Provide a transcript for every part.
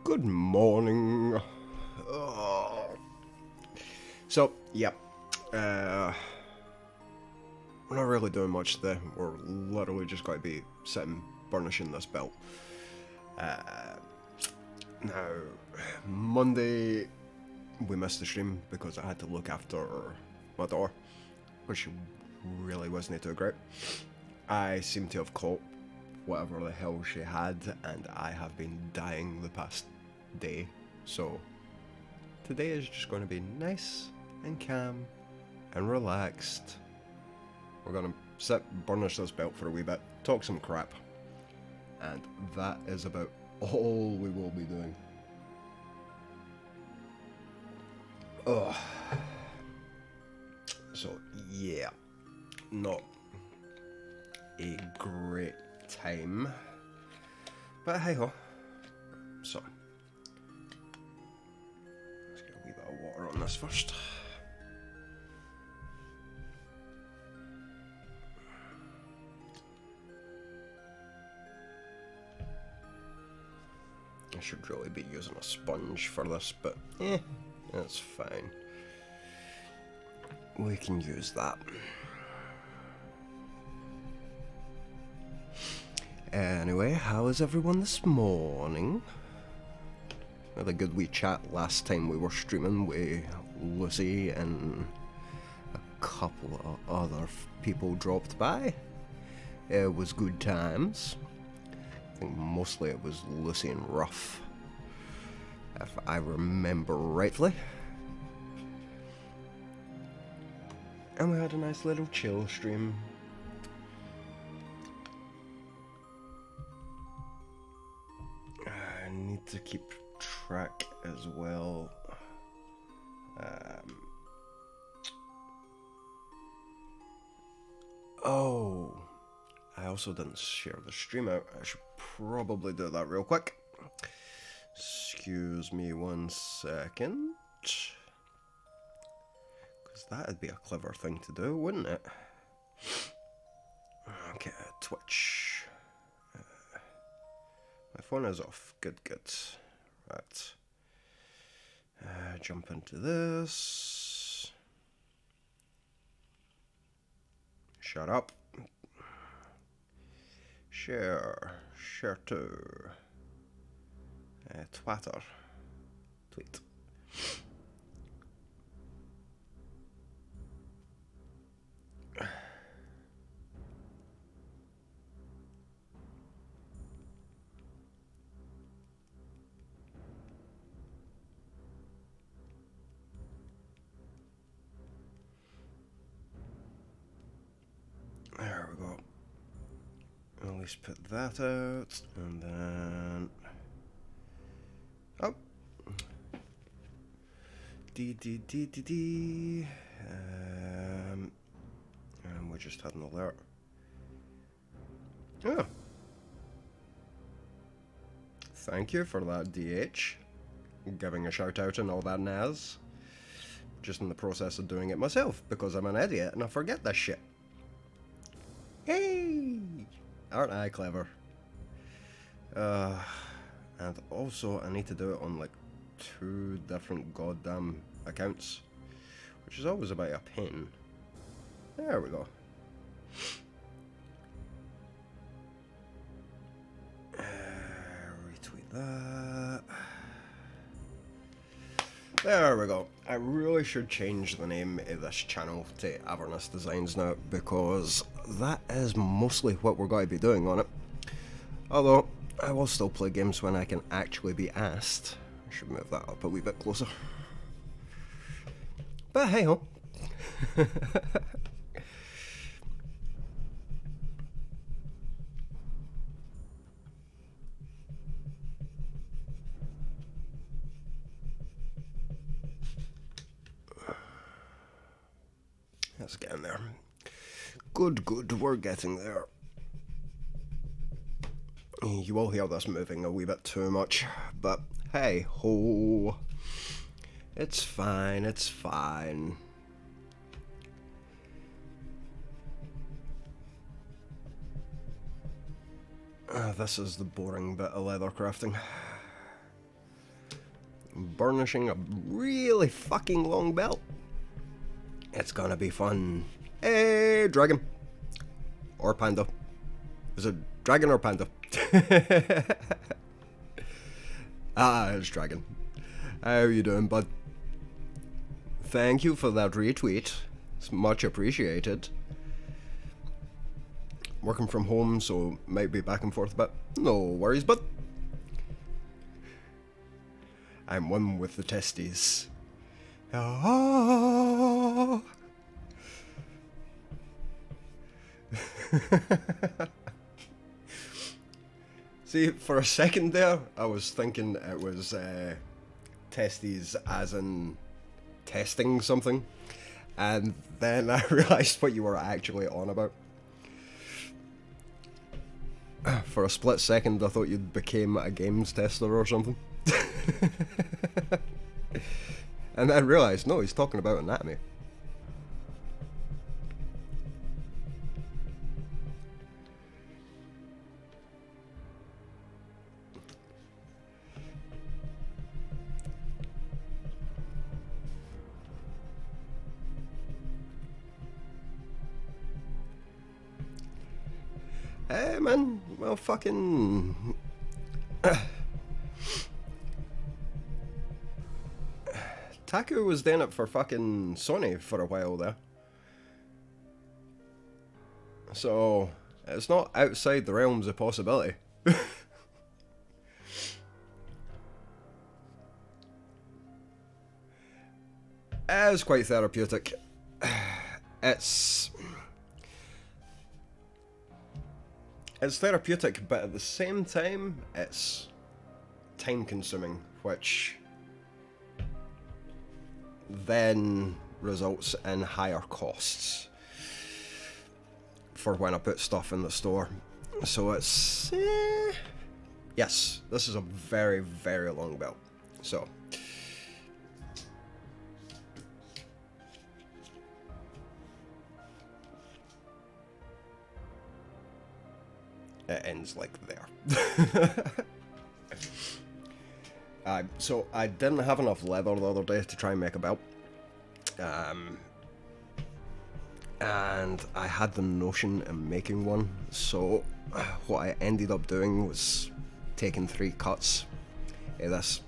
Good morning. Oh. So, yeah. We're not really doing much today. We're literally just going to be sitting burnishing this belt. Now, Monday we missed the stream because I had to look after my daughter, which really wasn't too great. I seem to have caught whatever the hell she had, and I have been dying the past day, so today is just going to be nice and calm and relaxed. We're going to sit, burnish this belt for a wee bit, talk some crap, and that is about all we will be doing. Ugh. So yeah, not a great time, but hey ho. So let's get a wee bit of water on this first. I should really be using a sponge for this, but that's fine. We can use that. Anyway, how is everyone this morning? We had a good wee chat last time we were streaming with Lucy, and a couple of other people dropped by. It was good times. I think mostly it was Lucy and Ruff, if I remember rightly. And we had a nice little chill stream. I need to keep track as well. Oh, I also didn't share the stream out. I should probably do that real quick. Excuse me 1 second. Because that'd be a clever thing to do, wouldn't it? Okay, Twitch. My phone is off. Good. Right. Jump into this. Shut up. Share to Twitter. Tweet. There we go. At least put that out, and then and we just had an alert. Oh, thank you for that, DH. Giving a shout out and all that Naz. Just in the process of doing it myself because I'm an idiot and I forget this shit. Hey, aren't I clever? And also I need to do it on like 2 different goddamn accounts, which is always about a pain. There we go. Retweet that. There we go. I really should change the name of this channel to Avernus Designs now, because that is mostly what we're going to be doing on it. Although, I will still play games when I can actually be asked. I should move that up a wee bit closer. But hey ho. Let's get in there. Good, we're getting there. You will hear this moving a wee bit too much, but hey ho. It's fine. This is the boring bit of leather crafting. burnishing a really fucking long belt. It's gonna be fun. Hey, dragon. Or panda. Is it dragon or panda? It's dragon. How you doing, bud? Thank you for that retweet. It's much appreciated. Working from home, so might be back and forth a bit. No worries, bud. I'm one with the testes. Ah. See, for a second there, I was thinking it was testes as in testing something, and then I realised what you were actually on about. For a split second, I thought you became a games tester or something. And then realised, no, he's talking about anatomy. Hey man, well fucking... Taku was doing it for fucking Sony for a while there. So, it's not outside the realms of possibility. It is quite therapeutic. It's therapeutic, but at the same time, it's time consuming, which then results in higher costs for when I put stuff in the store. So it's... yes, this is a very, very long belt. So... it ends like there. So I didn't have enough leather the other day to try and make a belt. And I had the notion of making one, so what I ended up doing was taking 3 cuts of this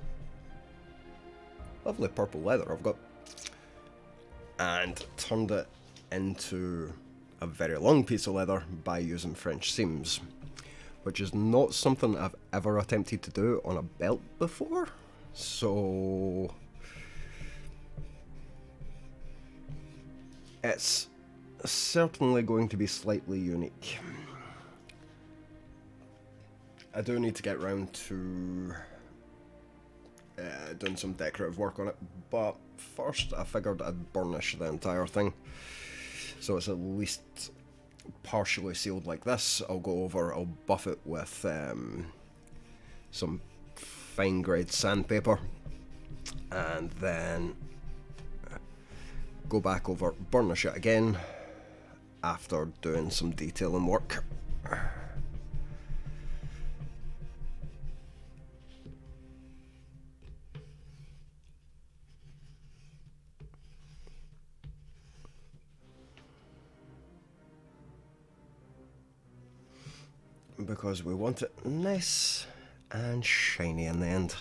lovely purple leather I've got and turned it into a very long piece of leather by using French seams, which is not something I've ever attempted to do on a belt before, so it's certainly going to be slightly unique. I do need to get round to doing some decorative work on it, but first I figured I'd burnish the entire thing, so it's at least partially sealed like this. I'll go over, I'll buff it with some fine grade sandpaper, and then go back over, burnish it again after doing some detailing work. Because we want it nice and shiny in the end.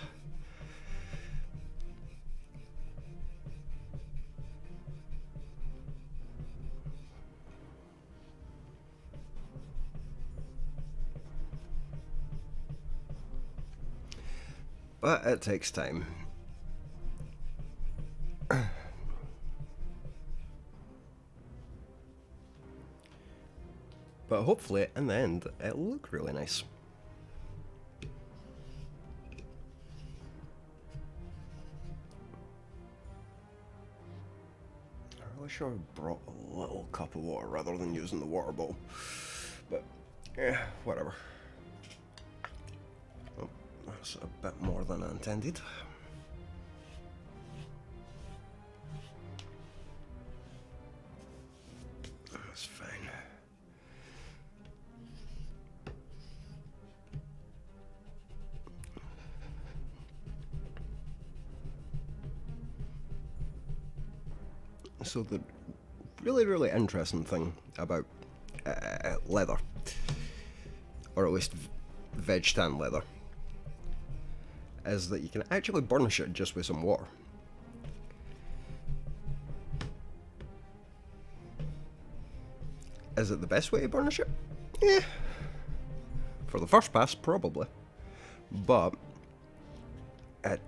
But it takes time. But hopefully, in the end, it'll look really nice. I really should have brought a little cup of water rather than using the water bowl. But, yeah, whatever. Oh, that's a bit more than I intended. That's fine. So the really interesting thing about leather, or at least veg tan leather, is that you can actually burnish it just with some water. Is it the best way to burnish it? Yeah. For the first pass, probably. But it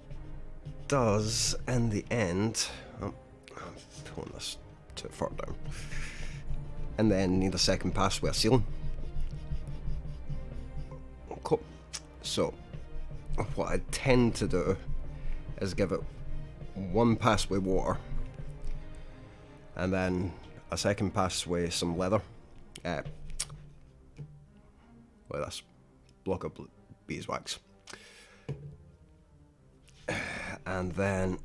does, in the end... Oh, I'm pulling this too far down. And then need a second pass with a sealing. Cool. So, what I tend to do is give it one pass with water, and then a second pass with some leather. Like this. Block of beeswax. And then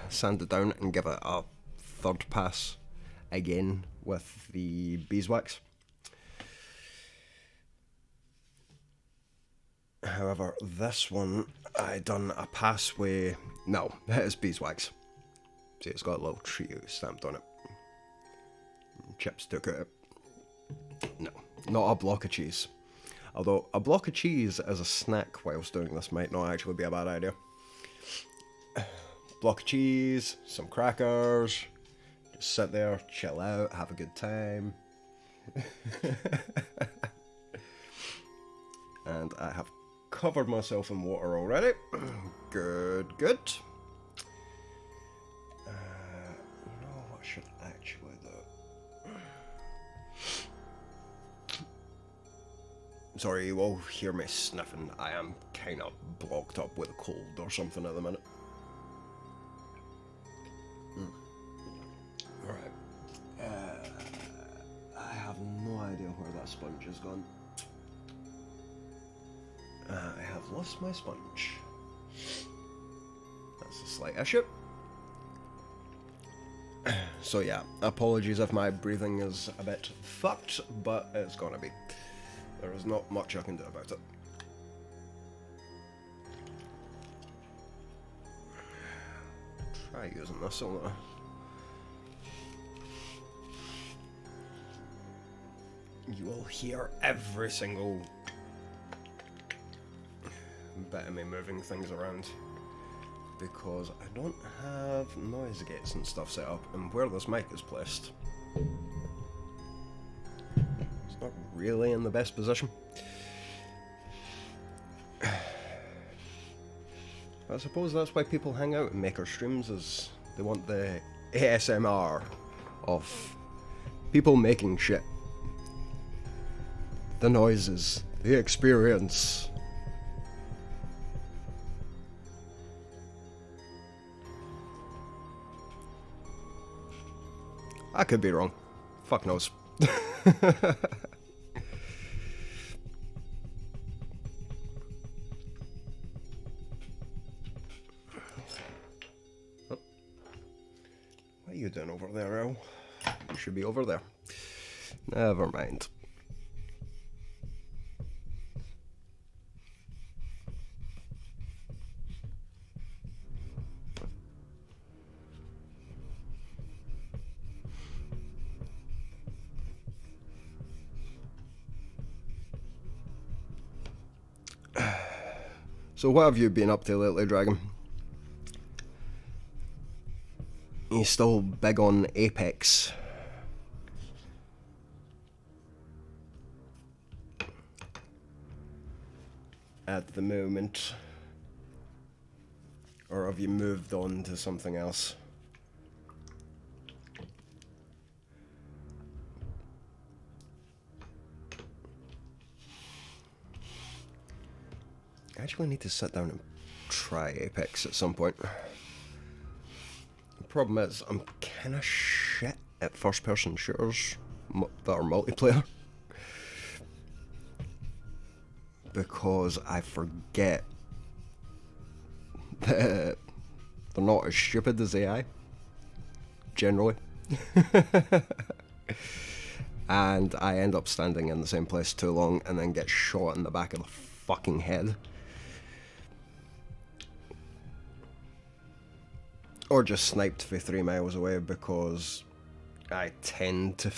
sand it down and give it a third pass again with the beeswax. However, this one I done a pass with... No, it is beeswax. See, it's got a little tree stamped on it. Chips took it. No, not a block of cheese. Although a block of cheese as a snack whilst doing this might not actually be a bad idea. Block of cheese, some crackers, just sit there, chill out, have a good time. And I have covered myself in water already. Good. You know what I should actually do? Sorry, you will hear me sniffing. I am kind of blocked up with a cold or something at the minute. Alright. I have no idea where that sponge has gone. I have lost my sponge. That's a slight issue. So yeah, apologies if my breathing is a bit fucked, but it's gonna be. There is not much I can do about it. Try using this on there. You will hear every single bit of me moving things around because I don't have noise gates and stuff set up, and where this mic is placed, it's not really in the best position. I suppose that's why people hang out and make our streams, is they want the ASMR of people making shit. The noises, the experience. I could be wrong. Fuck knows. Oh. What are you doing over there, Al? You should be over there. Never mind. So what have you been up to lately, Dragon? You still big on Apex? At the moment? Or have you moved on to something else? I actually need to sit down and try Apex at some point. The problem is, I'm kinda shit at first-person shooters that are multiplayer. Because I forget that they're not as stupid as AI. Generally. And I end up standing in the same place too long and then get shot in the back of the fucking head. or just sniped for 3 miles away, because I tend to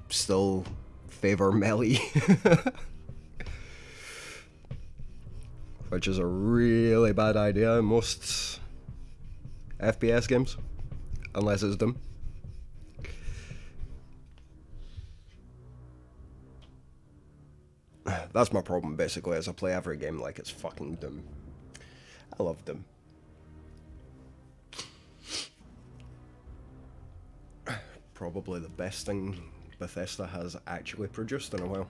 still favour melee. Which is a really bad idea in most FPS games, unless it's Doom. That's my problem, basically, is I play every game like it's fucking Doom. I love Doom. Probably the best thing Bethesda has actually produced in a while.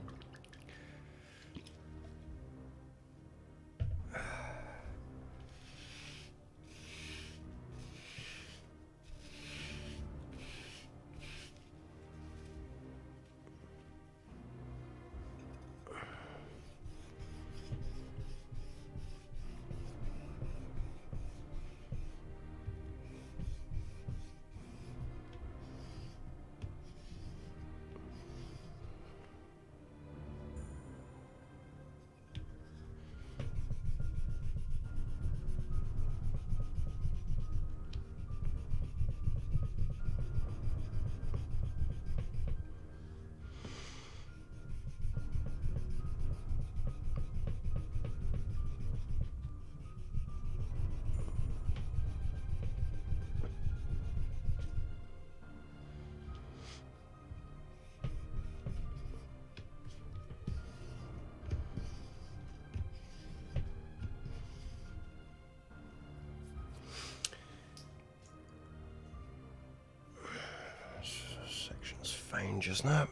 Section's fine just now.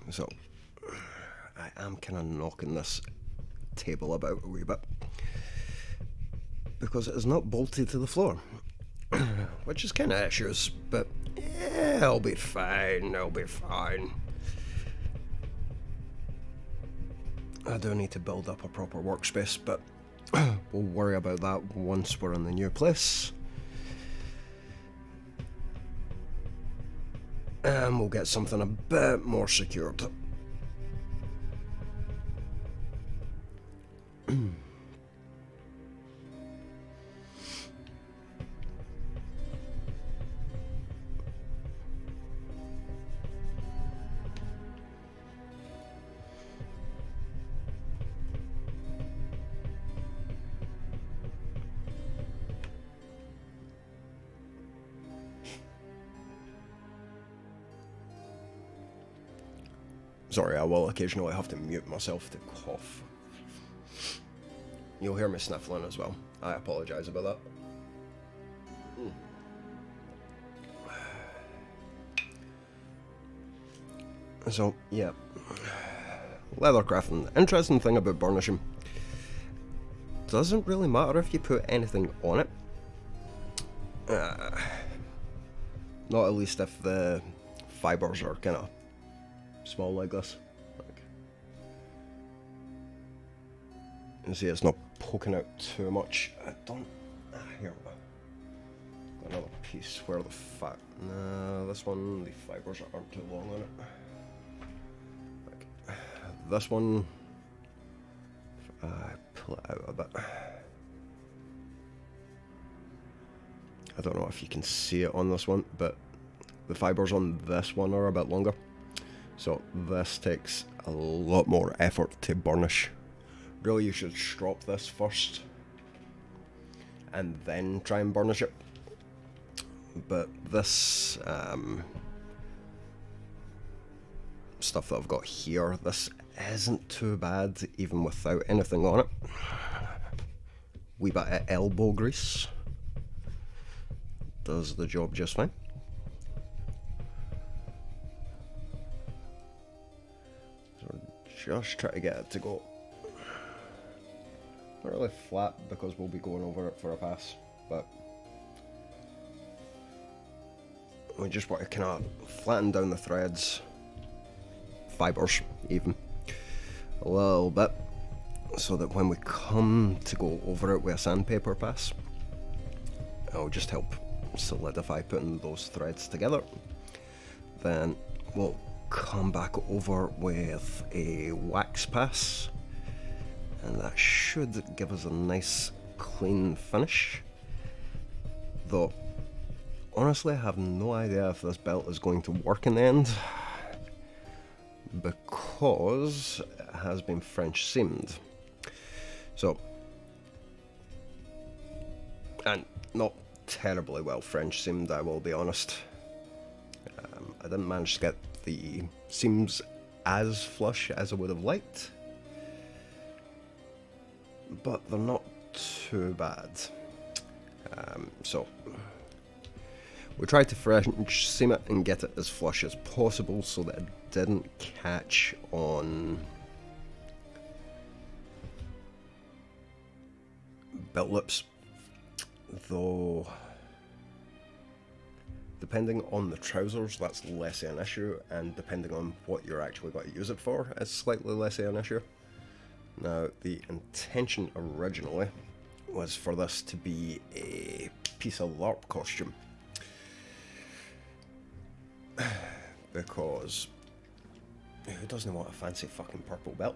So, I am kind of knocking this table about a wee bit, because it is not bolted to the floor, which is kind of issues, but yeah, I'll be fine, I'll be fine. I do need to build up a proper workspace, but we'll worry about that once we're in the new place. And we'll get something a bit more secured. Sorry, I will occasionally have to mute myself to cough. You'll hear me sniffling as well. I apologise about that. So, yeah. Leather crafting. Interesting thing about burnishing. Doesn't really matter if you put anything on it. Not at least if the fibres are kind of small like this. Like, you see it's not poking out too much. I don't... here. Got another piece where the fat... Nah, this one, the fibres aren't too long on it. Like, this one... If I pull it out a bit... I don't know if you can see it on this one, but the fibres on this one are a bit longer. So this takes a lot more effort to burnish. Really, you should strop this first and then try and burnish it. But this stuff that I've got here, this isn't too bad even without anything on it. Wee bit of elbow grease does the job just fine. Just try to get it to go not really flat, because we'll be going over it for a pass, but we just want to kind of flatten down the threads, fibres even, a little bit, so that when we come to go over it with a sandpaper pass, it'll just help solidify putting those threads together. Then we'll come back over with a wax pass, and that should give us a nice clean finish. Though, honestly, I have no idea if this belt is going to work in the end, because it has been French seamed. So, and not terribly well French seamed, I will be honest. I didn't manage to get the seams as flush as I would have liked, but they're not too bad. So we tried to French seam it and get it as flush as possible so that it didn't catch on belt loops, though depending on the trousers that's less an issue, and depending on what you're actually going to use it for, it's slightly less an issue. Now, the intention originally was for this to be a piece of LARP costume, because who doesn't want a fancy fucking purple belt?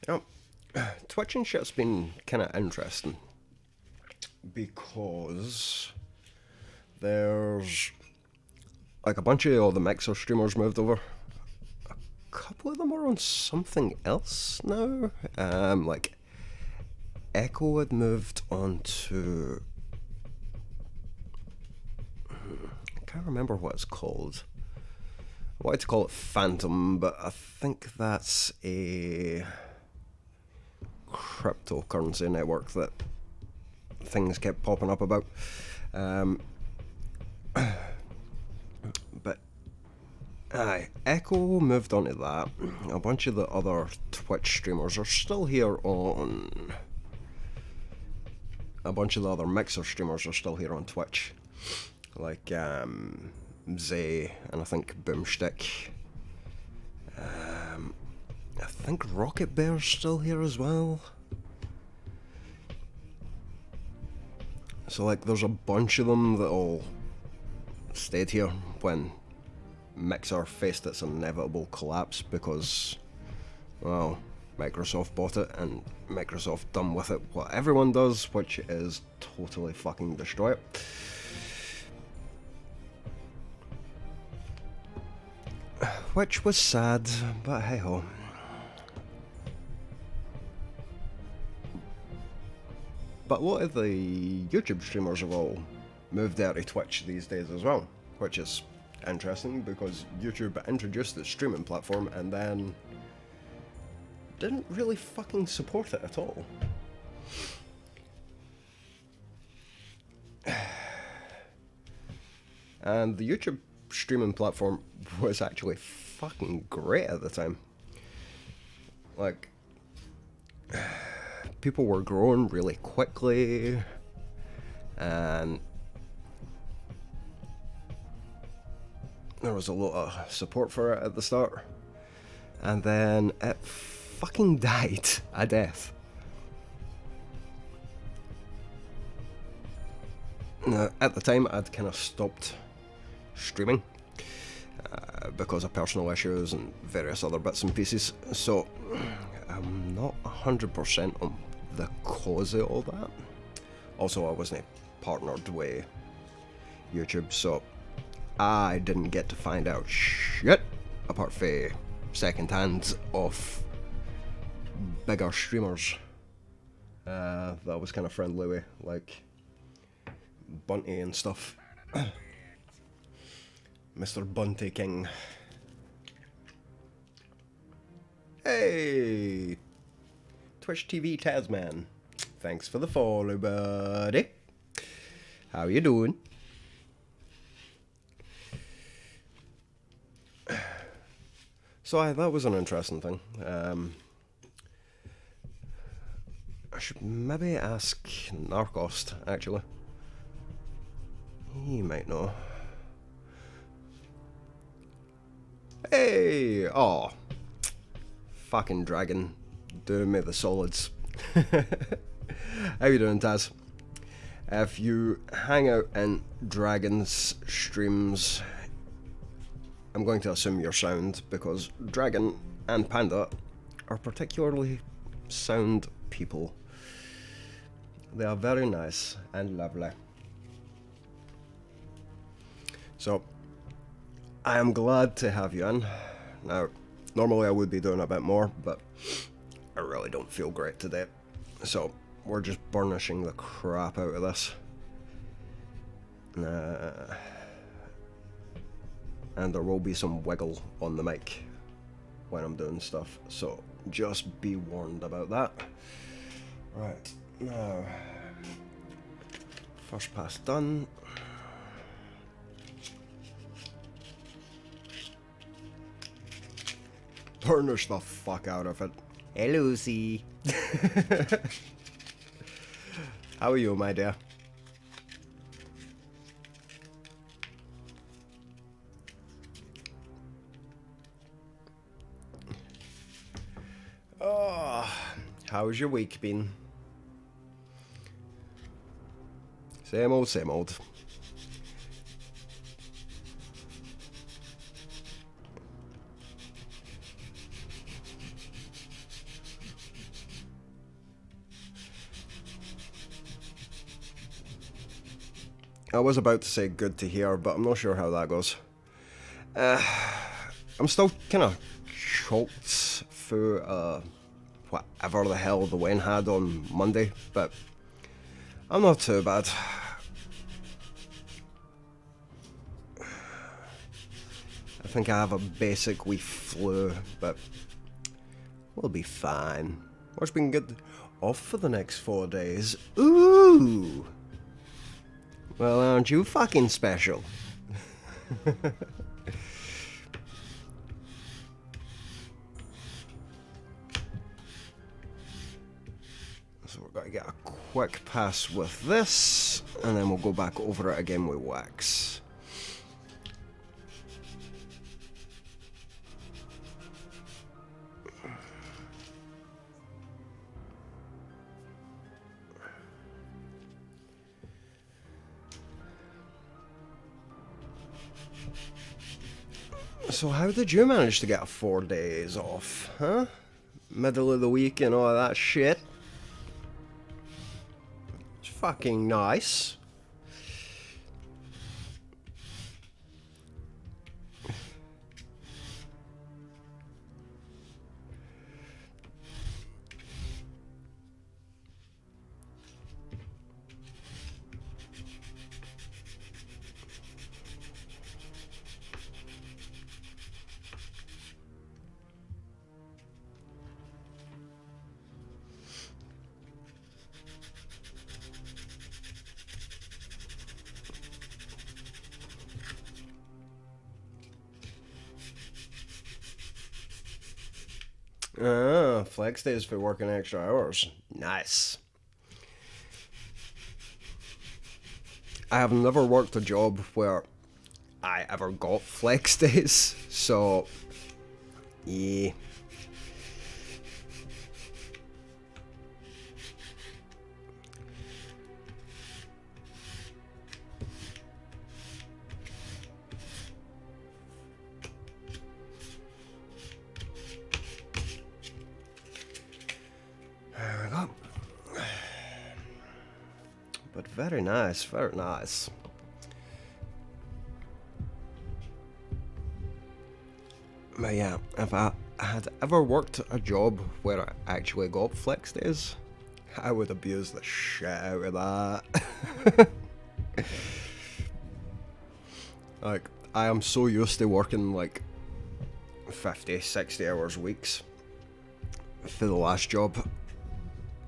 You know, twitching shit's been kind of interesting, because there's like a bunch of all the mixer streamers moved over. A couple of them are on something else now. Like Echo had moved on to, I can't remember what it's called. I wanted to call it Phantom, but I think that's a cryptocurrency network that things kept popping up about. But Echo moved on to that. A bunch of the other Twitch streamers are still here on. A bunch of the other Mixer streamers are still here on Twitch, like Zay and I think Boomstick. I think Rocket Bear's still here as well. So like there's a bunch of them that all stayed here when Mixer faced its inevitable collapse because, well, Microsoft bought it and Microsoft done with it what everyone does, which is totally fucking destroy it. Which was sad, but hey ho. But a lot of the YouTube streamers have all moved out of Twitch these days as well, which is interesting because YouTube introduced the streaming platform and then didn't really fucking support it at all. And the YouTube streaming platform was actually fucking great at the time. Like, people were growing really quickly, and there was a lot of support for it at the start, and then it fucking died a death. Now, at the time, I'd kind of stopped streaming because of personal issues and various other bits and pieces, so I'm not 100% on the cause of all that. Also, I wasn't partnered with YouTube, so I didn't get to find out shit apart from second hand of bigger streamers that I was kind of friendly with, like Bunty and stuff. Mr. Bunty King. Hey! Twitch TV Tasman. Thanks for the follow, buddy. How you doing? So that was an interesting thing. I should maybe ask Narcost, actually. He might know. Hey! Oh. Fucking dragon. Doing me the solids. How you doing, Taz? If you hang out in Dragon's streams, I'm going to assume you're sound, because Dragon and Panda are particularly sound people. They are very nice and lovely. So, I am glad to have you in. Now, normally I would be doing a bit more, but I really don't feel great today. So, we're just burnishing the crap out of this. And there will be some wiggle on the mic when I'm doing stuff, so just be warned about that. Right, now, first pass done. Burnish the fuck out of it. Hey, Lucy. How are you, my dear? Oh, how's your week been? Same old, same old. I was about to say good to hear, but I'm not sure how that goes. I'm still kind of choked through whatever the hell the Wayne had on Monday, but I'm not too bad. I think I have a basic wee flu, but we'll be fine. What's been good? Off for the next 4 days. Ooh! Well, aren't you fucking special? So we're going to get a quick pass with this, and then we'll go back over it again with wax. So how did you manage to get 4 days off, huh? Middle of the week and all that shit? It's fucking nice. Ah, flex days for working extra hours. Nice. I have never worked a job where I ever got flex days, so yeah. There we go. But very nice, very nice. But yeah, if I had ever worked a job where I actually got flex days, I would abuse the shit out of that. Like, I am so used to working like 50, 60 hours weeks for the last job.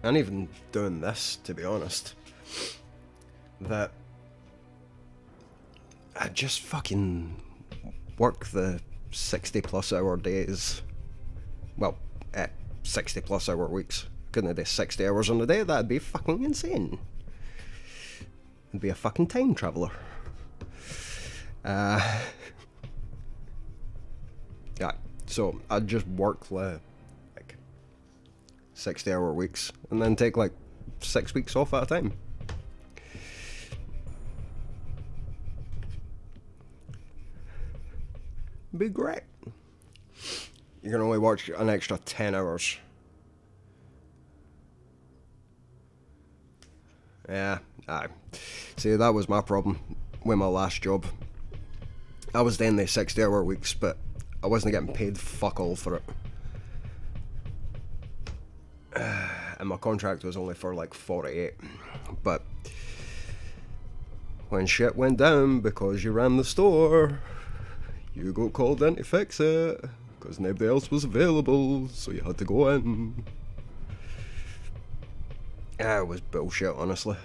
and even doing this, to be honest, that I just fucking work the 60 plus hour days. Well, 60 plus hour weeks. Couldn't do 60 hours on a day, that'd be fucking insane. I'd be a fucking time traveller. Yeah, so I'd just work like 60 hour weeks and then take like 6 weeks off at a time. Be great. You can only watch an extra 10 hours. Yeah, aye. See, that was my problem with my last job. I was doing the 60 hour weeks, but I wasn't getting paid fuck all for it. And my contract was only for like 48. But when shit went down because you ran the store, you got called in to fix it because nobody else was available, so you had to go in. It was bullshit, honestly.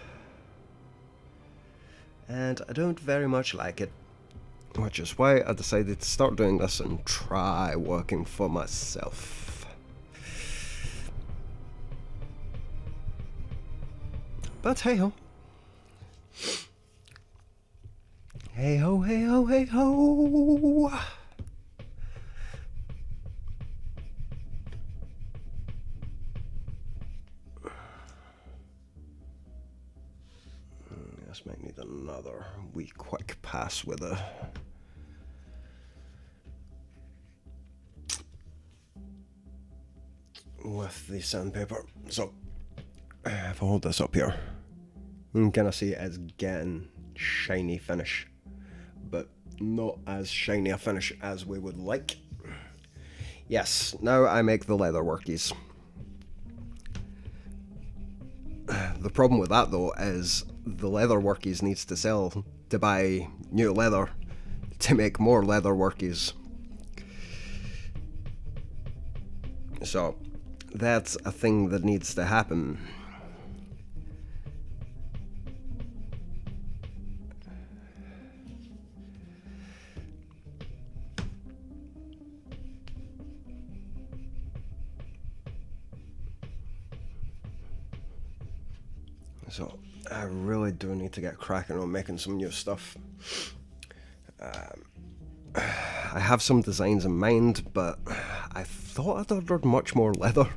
And I don't very much like it. Which is why I decided to start doing this and try working for myself. But hey ho. Hey ho, hey ho, hey ho. This might need another wee quick pass with the sandpaper. So if I hold this up here, you can kind of see it's getting shiny finish, but not as shiny a finish as we would like. Yes, now I make the leather workies. The problem with that though is the leather workies needs to sell to buy new leather to make more leather workies. So that's a thing that needs to happen. So I really do need to get cracking on making some new stuff. I have some designs in mind, but I thought I'd ordered much more leather.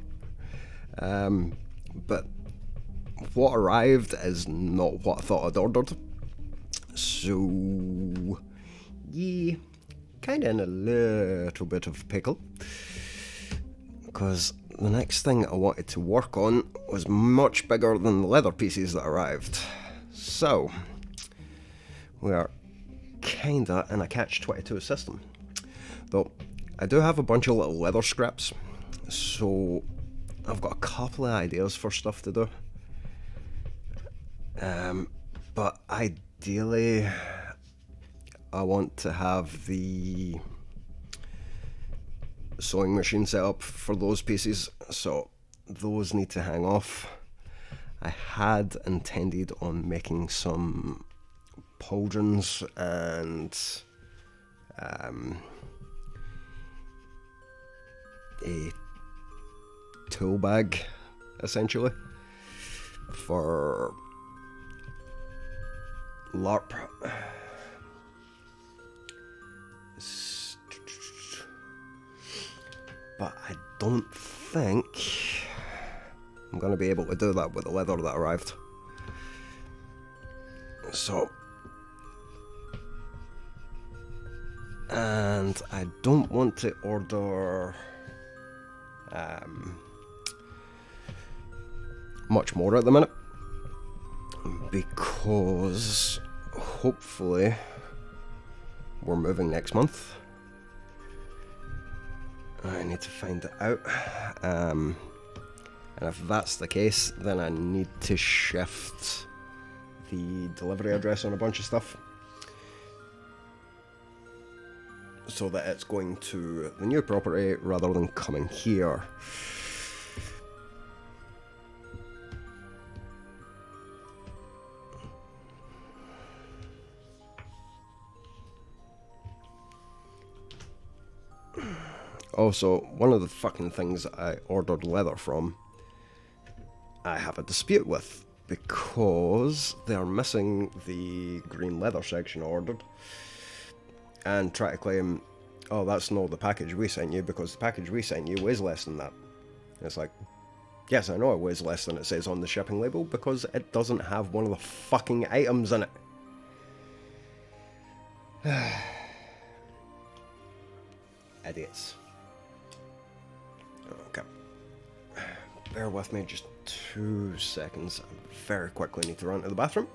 But what arrived is not what I thought I'd ordered. So, yeah, kinda in a little bit of pickle. Because the next thing I wanted to work on was much bigger than the leather pieces that arrived. So, we are kinda in a catch-22 system. Though, I do have a bunch of little leather scraps, so I've got a couple of ideas for stuff to do. But ideally, I want to have the sewing machine set up for those pieces, so those need to hang off. I had intended on making some pauldrons and a tool bag, essentially, for LARP. But I don't think I'm going to be able to do that with the leather that arrived. So, and I don't want to order much more at the minute, because hopefully we're moving next month. I need to find it out, and if that's the case, then I need to shift the delivery address on a bunch of stuff so that it's going to the new property rather than coming here. Also, one of the fucking things that I ordered leather from, I have a dispute with, because they're missing the green leather section I ordered, and try to claim, oh, that's not the package we sent you, because the package we sent you weighs less than that. And it's like, yes, I know it weighs less than it says on the shipping label, because it doesn't have one of the fucking items in it. Idiots. Okay. Bear with me just 2 seconds. I very quickly need to run to the bathroom.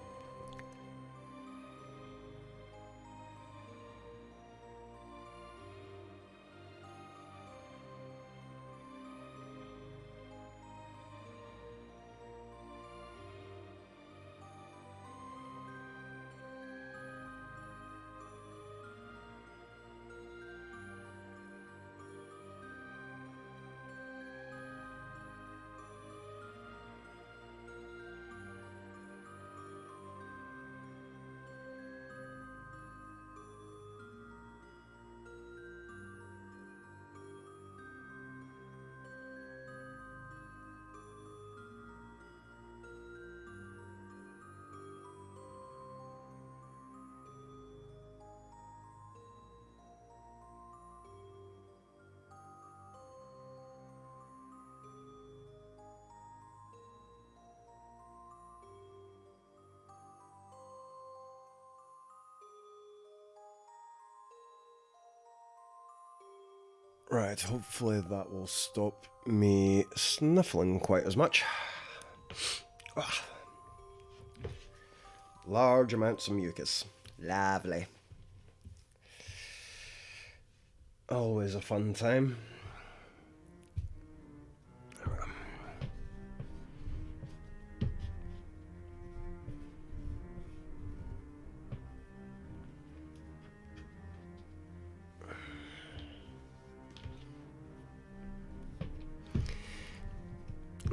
Right, hopefully that will stop me sniffling quite as much. Large amounts of mucus. Lovely. Always a fun time.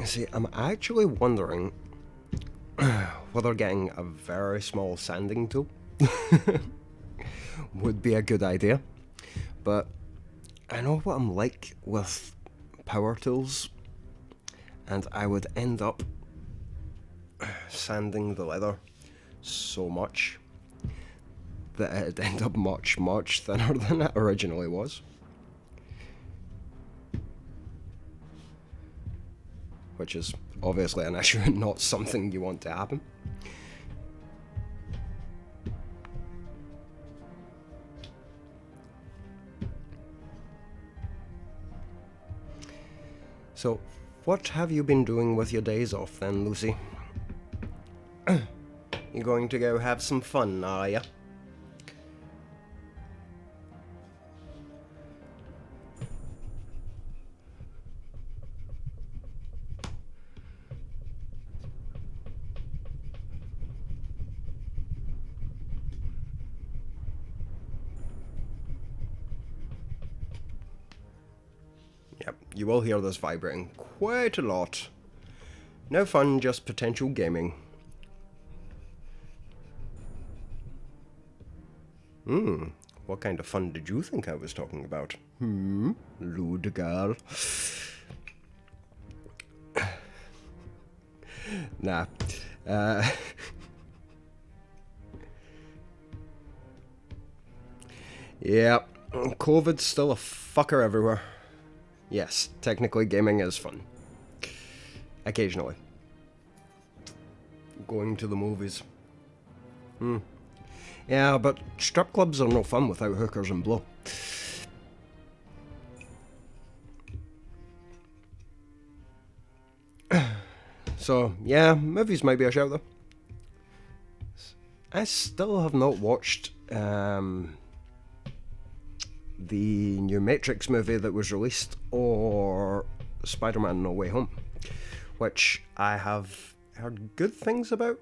See, I'm actually wondering whether getting a very small sanding tool would be a good idea. But I know what I'm like with power tools, and I would end up sanding the leather so much that it'd end up much, much thinner than it originally was. Which is obviously an issue and not something you want to happen. So, what have you been doing with your days off then, Lucy? You going to go have some fun, are ya? Yep, you will hear this vibrating quite a lot. No fun, just potential gaming. What kind of fun did you think I was talking about? Lewd girl. Nah. Yeah, COVID's still a fucker everywhere. Yes, technically gaming is fun. Occasionally. Going to the movies. Yeah, but strip clubs are no fun without hookers and blow. So, yeah, movies might be a shout though. I still have not watched the new Matrix movie that was released, or Spider-Man No Way Home, which I have heard good things about.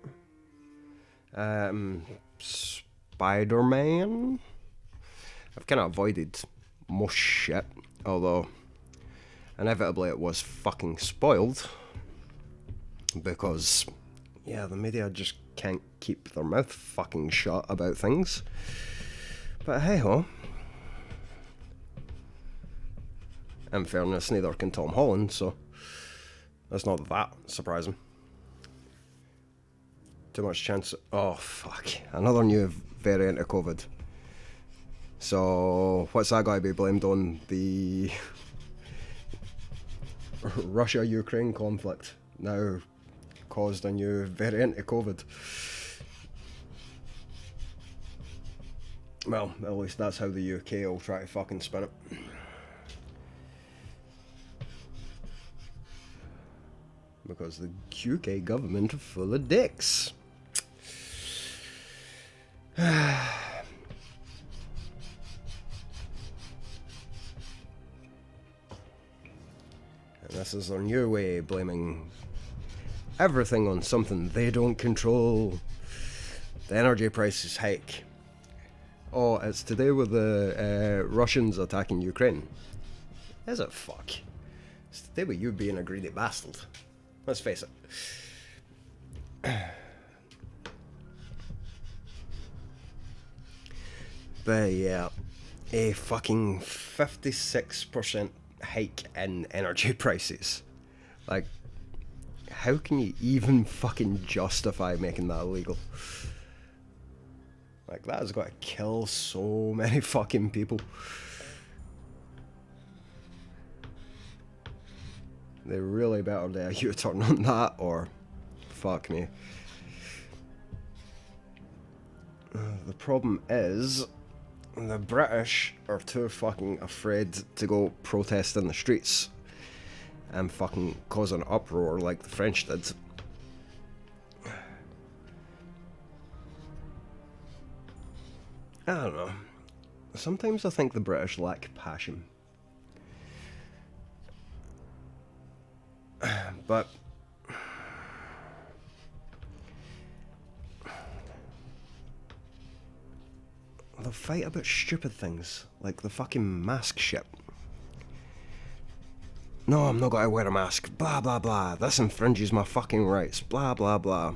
Spider-Man, I've kind of avoided most shit, although inevitably it was fucking spoiled, because, yeah, the media just can't keep their mouth fucking shut about things. But hey ho. In fairness, neither can Tom Holland, so that's not that surprising. Too much chance. Oh, fuck. Another new variant of COVID. So, what's that got to be blamed on? The Russia-Ukraine conflict now caused a new variant of COVID. Well, at least that's how the UK will try to fucking spin it. Because the UK government are full of dicks. And this is their new way of blaming everything on something they don't control. The energy prices hike. Oh, it's to do with the Russians attacking Ukraine. Is it? Fuck. It's to do with you being a greedy bastard. Let's face it. But yeah, a fucking 56% hike in energy prices. Like, how can you even fucking justify making that illegal? Like, that has got to kill so many fucking people. They really better do a U-turn on that, or fuck me. The problem is, the British are too fucking afraid to go protest in the streets and fucking cause an uproar like the French did. I don't know. Sometimes I think the British lack passion. But they'll fight about stupid things, like the fucking mask shit. No, I'm not going to wear a mask, blah blah blah, this infringes my fucking rights, blah blah blah.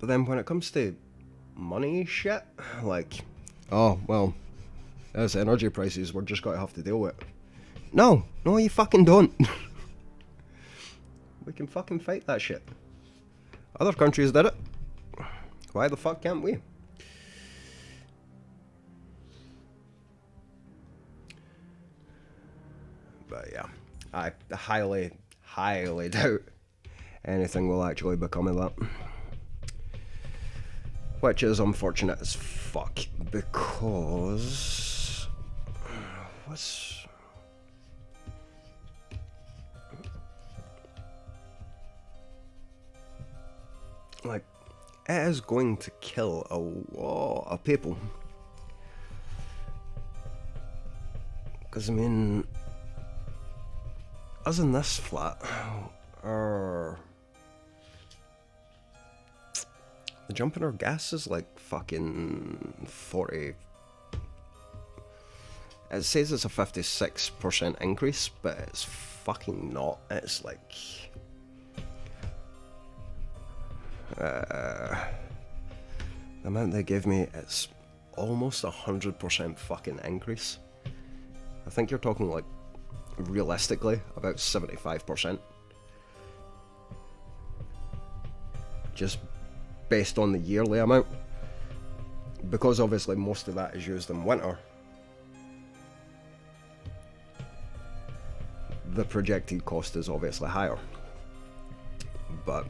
But then when it comes to money shit, like, oh, well, as energy prices, we're just going to have to deal with it. No, you fucking don't. We can fucking fight that shit. Other countries did it. Why the fuck can't we? But yeah, I highly doubt anything will actually become of that. Which is unfortunate as fuck, because... what's... like, it is going to kill a lot of people. Because, I mean, us in this flat are... the jump in our gas is like fucking 40... it says it's a 56% increase, but it's fucking not. It's like... the amount they give me, it's almost 100% fucking increase. I think you're talking like, realistically, about 75%. Just based on the yearly amount. Because obviously most of that is used in winter. The projected cost is obviously higher. But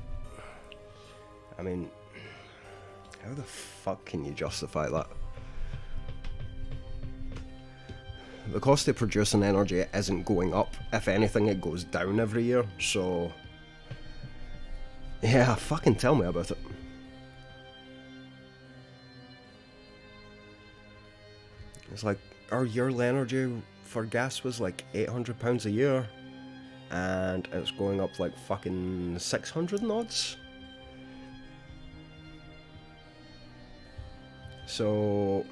I mean, how the fuck can you justify that? The cost of producing energy isn't going up. If anything, it goes down every year, so... yeah, fucking tell me about it. It's like, our yearly energy for gas was like £800 a year, and it's going up like fucking 600 and odds. So...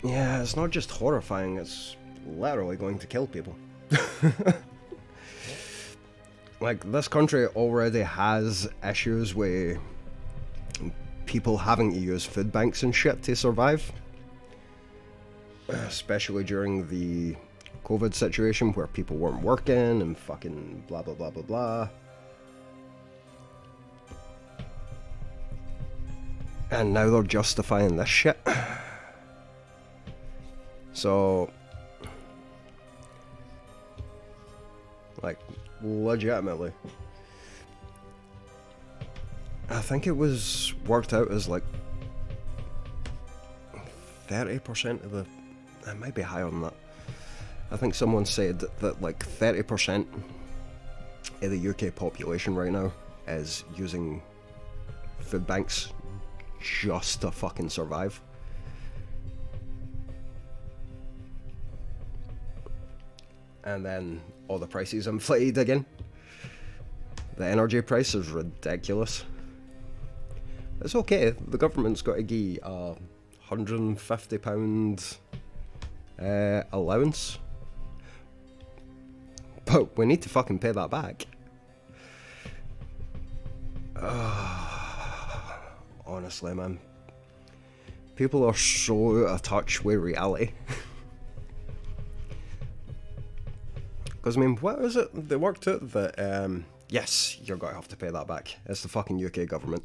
yeah, it's not just horrifying, it's literally going to kill people. Like, this country already has issues with people having to use food banks and shit to survive, especially during the COVID situation where people weren't working and fucking blah blah blah blah blah. And now they're justifying this shit. So, like, legitimately, I think it was worked out as like 30% of the, it might be higher than that. I think someone said that like 30% of the UK population right now is using food banks just to fucking survive. And then all the prices inflated again. The energy price is ridiculous. It's okay, the government's got to give a £150 allowance. But we need to fucking pay that back. Honestly, man. People are so out of touch with reality. Because, I mean, what is it? They worked out that, yes, you're going to have to pay that back. It's the fucking UK government.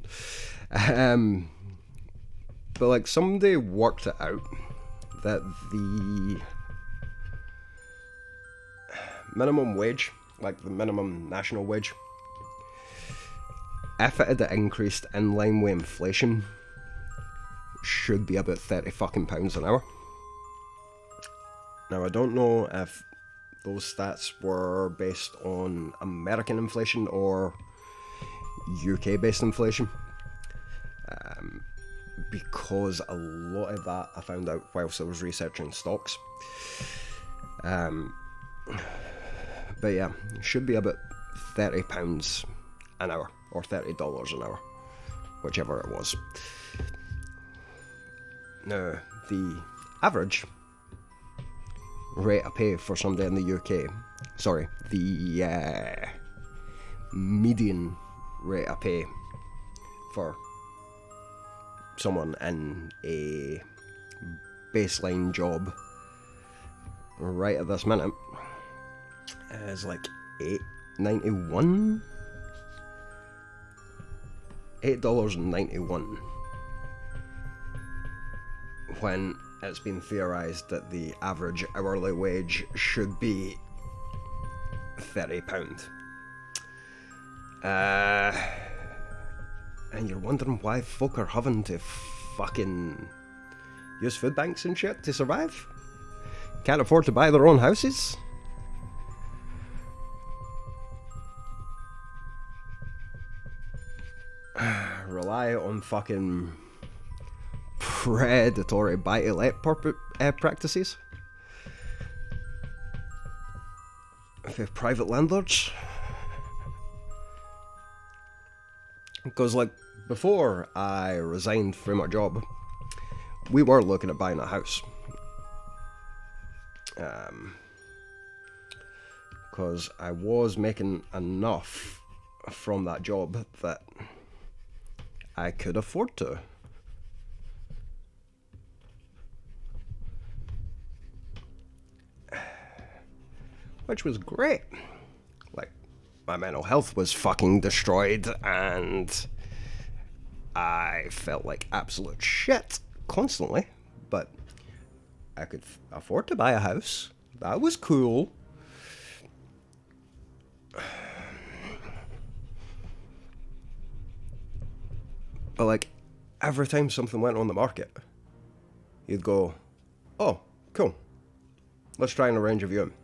But, like, somebody worked it out that the minimum wage, like the minimum national wage, if it had increased in line with inflation, should be about £30 fucking an hour. Now, I don't know if those stats were based on American inflation or UK based inflation, because a lot of that I found out whilst I was researching stocks. But yeah, it should be about £30 an hour or $30 an hour, whichever it was. Now, the average rate of pay for somebody in the UK, sorry, the median rate of pay for someone in a baseline job right at this minute is like $8.91. $8.91, when it's been theorised that the average hourly wage should be £30. And you're wondering why folk are having to fucking use food banks and shit to survive? Can't afford to buy their own houses? Rely on fucking predatory buy-to-let practices with private landlords. Because, like, before I resigned from my job, we were looking at buying a house. Because I was making enough from that job that I could afford to. Which was great. Like, my mental health was fucking destroyed and I felt like absolute shit constantly, but I could afford to buy a house. That was cool. But, like, every time something went on the market, you'd go, oh, cool, let's try and arrange a viewing.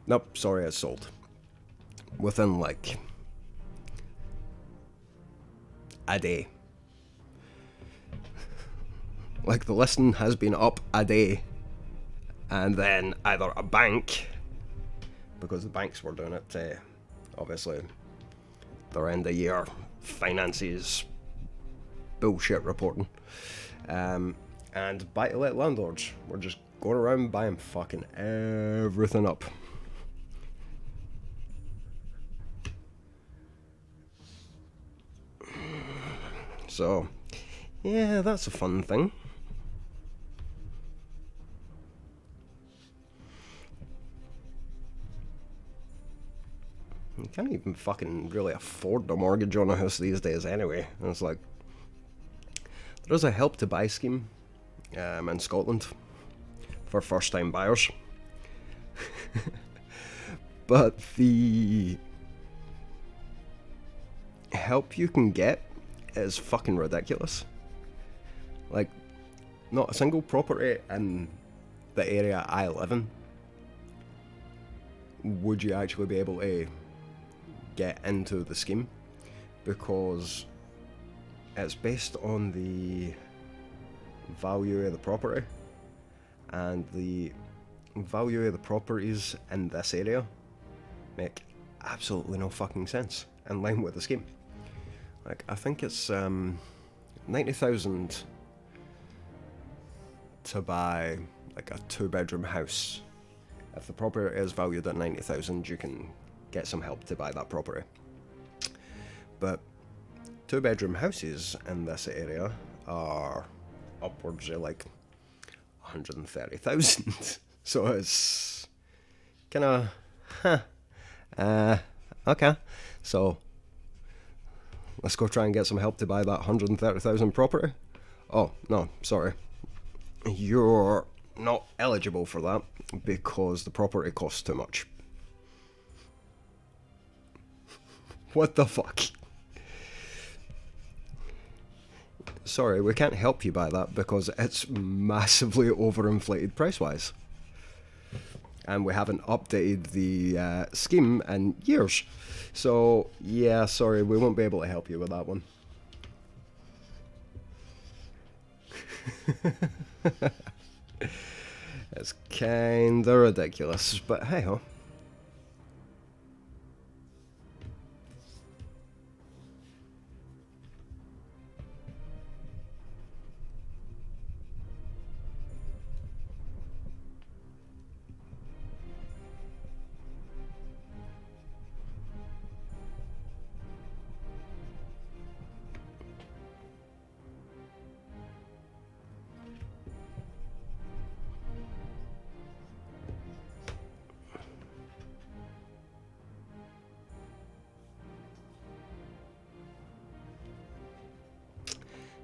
Nope, sorry, it's sold. Within, like, a day. Like, the listing has been up a day, and then either a bank, because the banks were doing it, obviously, their end of year finances bullshit reporting, and buy-to-let landlords were just going around buying fucking everything up. So, Yeah, that's a fun thing. You can't even fucking really afford a mortgage on a house these days anyway. And it's like, there's a help to buy scheme in Scotland for first time buyers. But the help you can get is fucking ridiculous. Like, not a single property in the area I live in would you actually be able to get into the scheme, because it's based on the value of the property, and the value of the properties in this area make absolutely no fucking sense in line with the scheme. Like, I think it's 90,000 to buy like a 2-bedroom house. If the property is valued at 90,000, you can get some help to buy that property. But 2-bedroom houses in this area are upwards of like 130,000. So it's kind of, okay. So let's go try and get some help to buy that 130,000 property. Oh, no, sorry. You're not eligible for that because the property costs too much. What the fuck? Sorry, we can't help you buy that because it's massively overinflated price-wise. And we haven't updated the scheme in years. So, yeah, sorry, we won't be able to help you with that one. It's kinda ridiculous, but hey ho.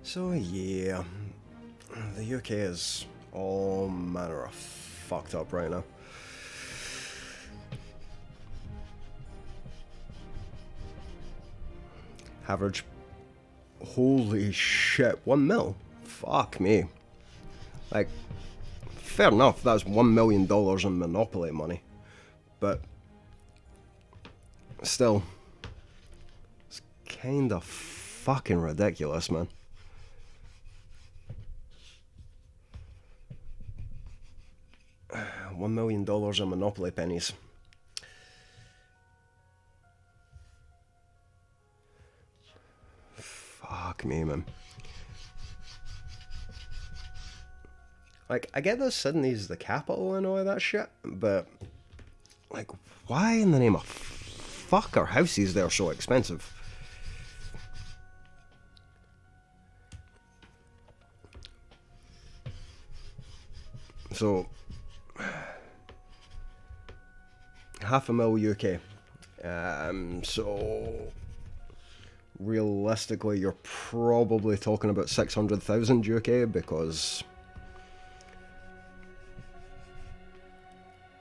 So yeah, the UK is all manner of fucked up right now. Average. Holy shit, 1 mil? Fuck me. Like, fair enough, that's $1 million in Monopoly money. But still, it's kinda fucking ridiculous, man. $1 million in Monopoly pennies. Fuck me, man. Like, I get that Sydney's the capital and all of that shit, but, like, why in the name of fuck are houses there so expensive? So, $500,000 UK. So, realistically, you're probably talking about 600,000 UK, because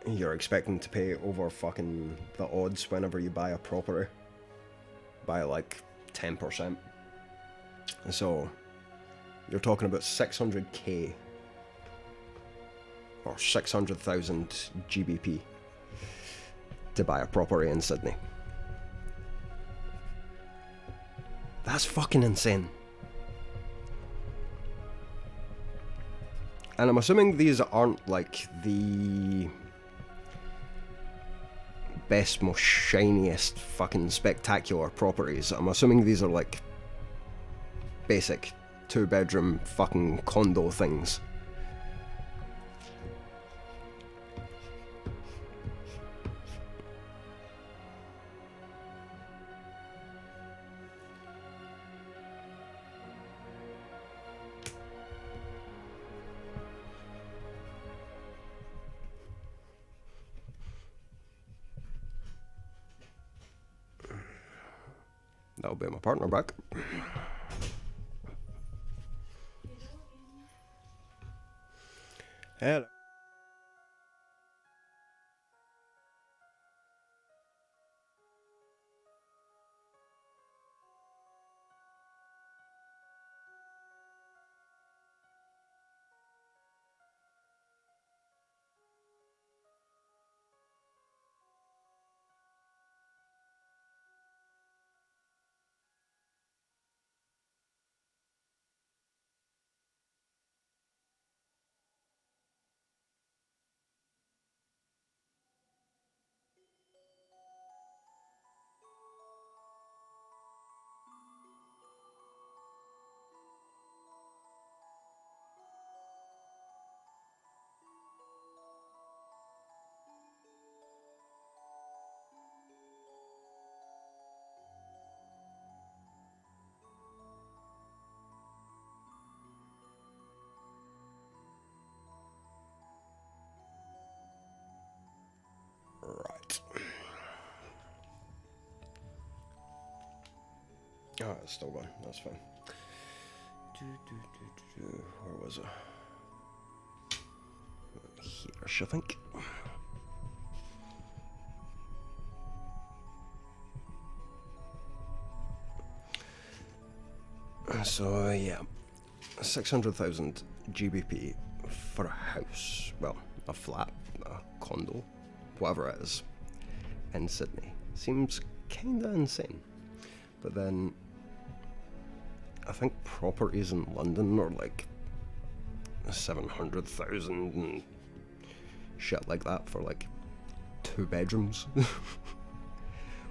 you're expecting to pay over fucking the odds whenever you buy a property by like 10%. So you're talking about 600k or 600,000 GBP to buy a property in Sydney. That's fucking insane. And I'm assuming these aren't like the best, most shiniest, fucking spectacular properties. I'm assuming these are like basic 2-bedroom fucking condo things. That'll be my partner back. Hello. Right. Oh, it's still going. That's fine. Where was it? Here, I think. So, yeah. 600,000 GBP for a house. Well, a flat, a condo, whatever it is, in Sydney. Seems kinda insane. But then, I think properties in London are like 700,000 and shit like that for like 2 bedrooms,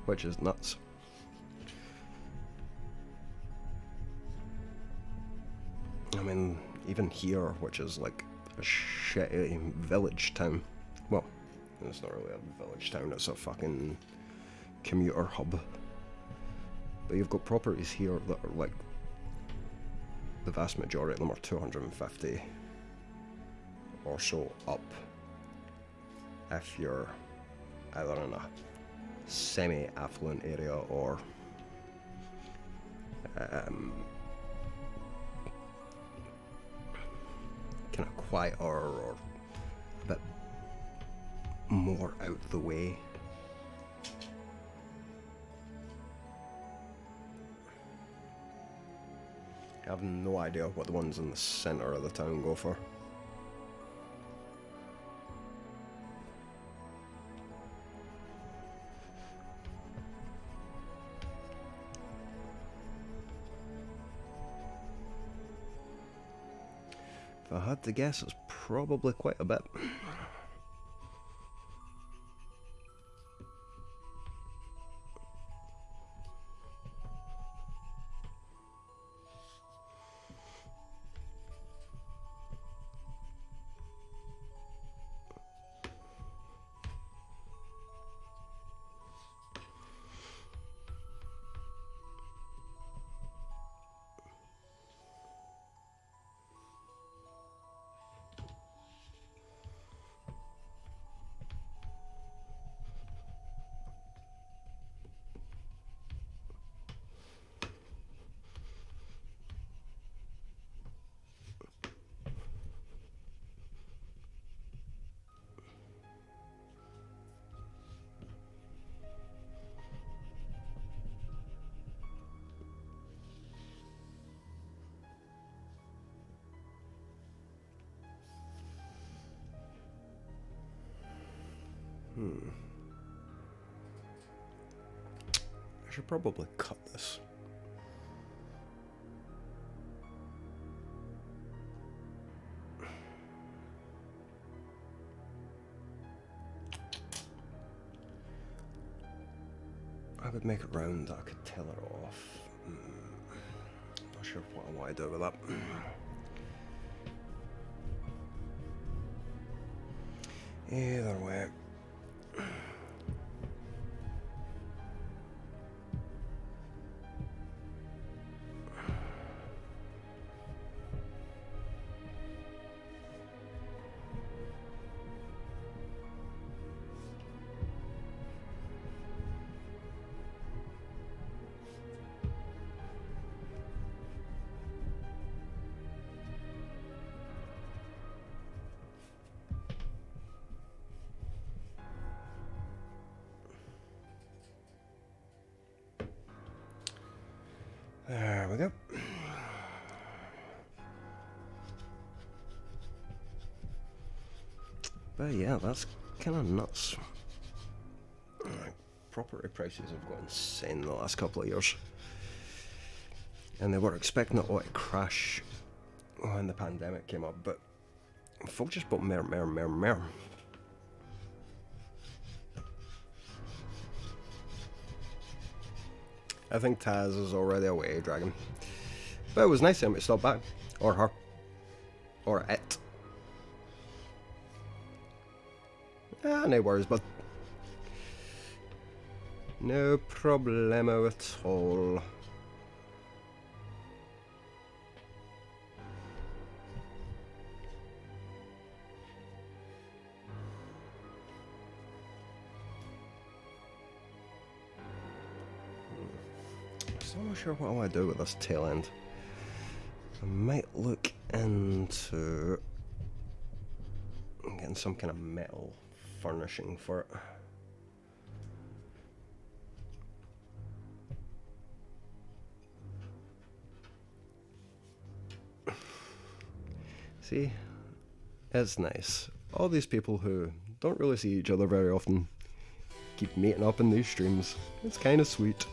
which is nuts. I mean, even here, which is like a shitty village town. Well, it's not really a village town, it's a fucking commuter hub. But you've got properties here that are like, the vast majority of them are 250 or so up. If you're either in a semi-affluent area or kind of quieter or a bit more out the way. I have no idea what the ones in the centre of the town go for. If I had to guess, it's probably quite a bit. I should probably cut this. I would make it round, I could tell it off. Not sure what I want to do with that. Either way. There we go. But yeah, that's kind of nuts. Property prices have gone insane the last couple of years. And they were expecting it all to crash when the pandemic came up, but folk just bought more. I think Taz is already away, Dragon. But it was nice of him to stop by. Or her. Or it. No worries, bud. No problemo at all. Still not sure what I want to do with this tail end. I might look into getting some kind of metal furnishing for it. See, it's nice. All these people who don't really see each other very often keep meeting up in these streams. It's kind of sweet.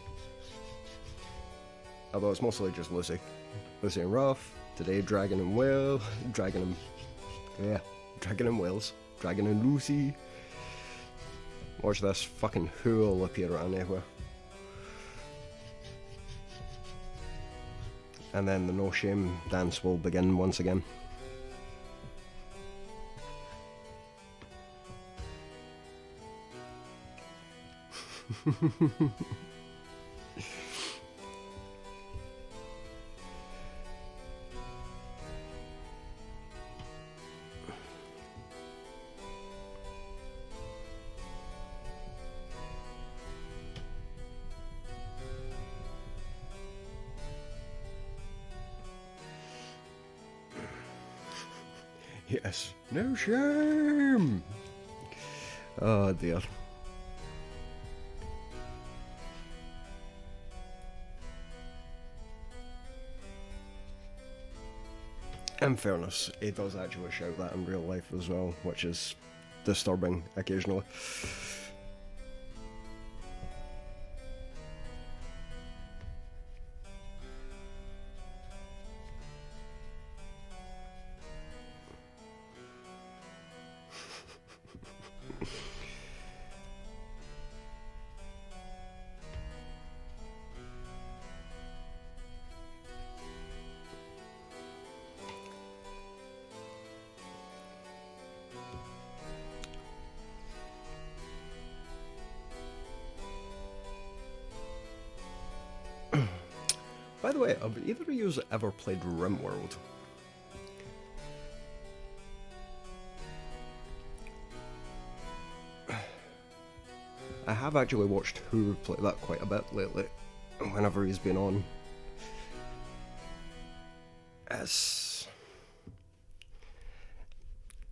Although it's mostly just Lucy. Lucy and Ruff, today Dragon and Wales, Dragon and Wales, Dragon and Lucy. Watch this fucking who'll appear around everywhere. And then the no shame dance will begin once again. Yes, no shame. Oh dear. In fairness, he does actually shout that in real life as well, which is disturbing occasionally. By the way, have either of you ever played RimWorld? I have actually watched Who play that quite a bit lately, whenever he's been on.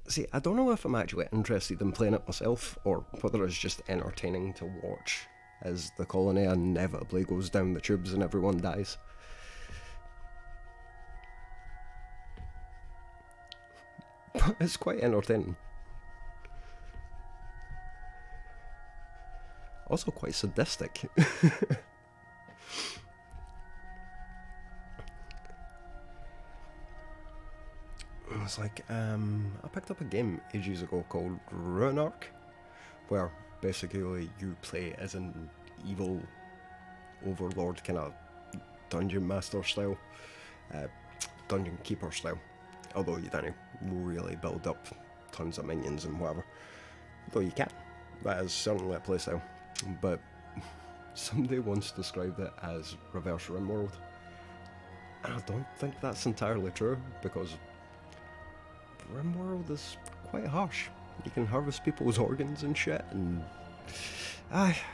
See, I don't know if I'm actually interested in playing it myself, or whether it's just entertaining to watch as the colony inevitably goes down the tubes and everyone dies. But it's quite entertaining. Also quite sadistic. It's like, I picked up a game ages ago called Runark, where basically you play as an evil overlord, kind of dungeon master style, dungeon keeper style. Although you don't really build up tons of minions and whatever. Though you can. That is certainly a playstyle. But somebody once described it as reverse RimWorld. And I don't think that's entirely true, because RimWorld is quite harsh. You can harvest people's organs and shit, and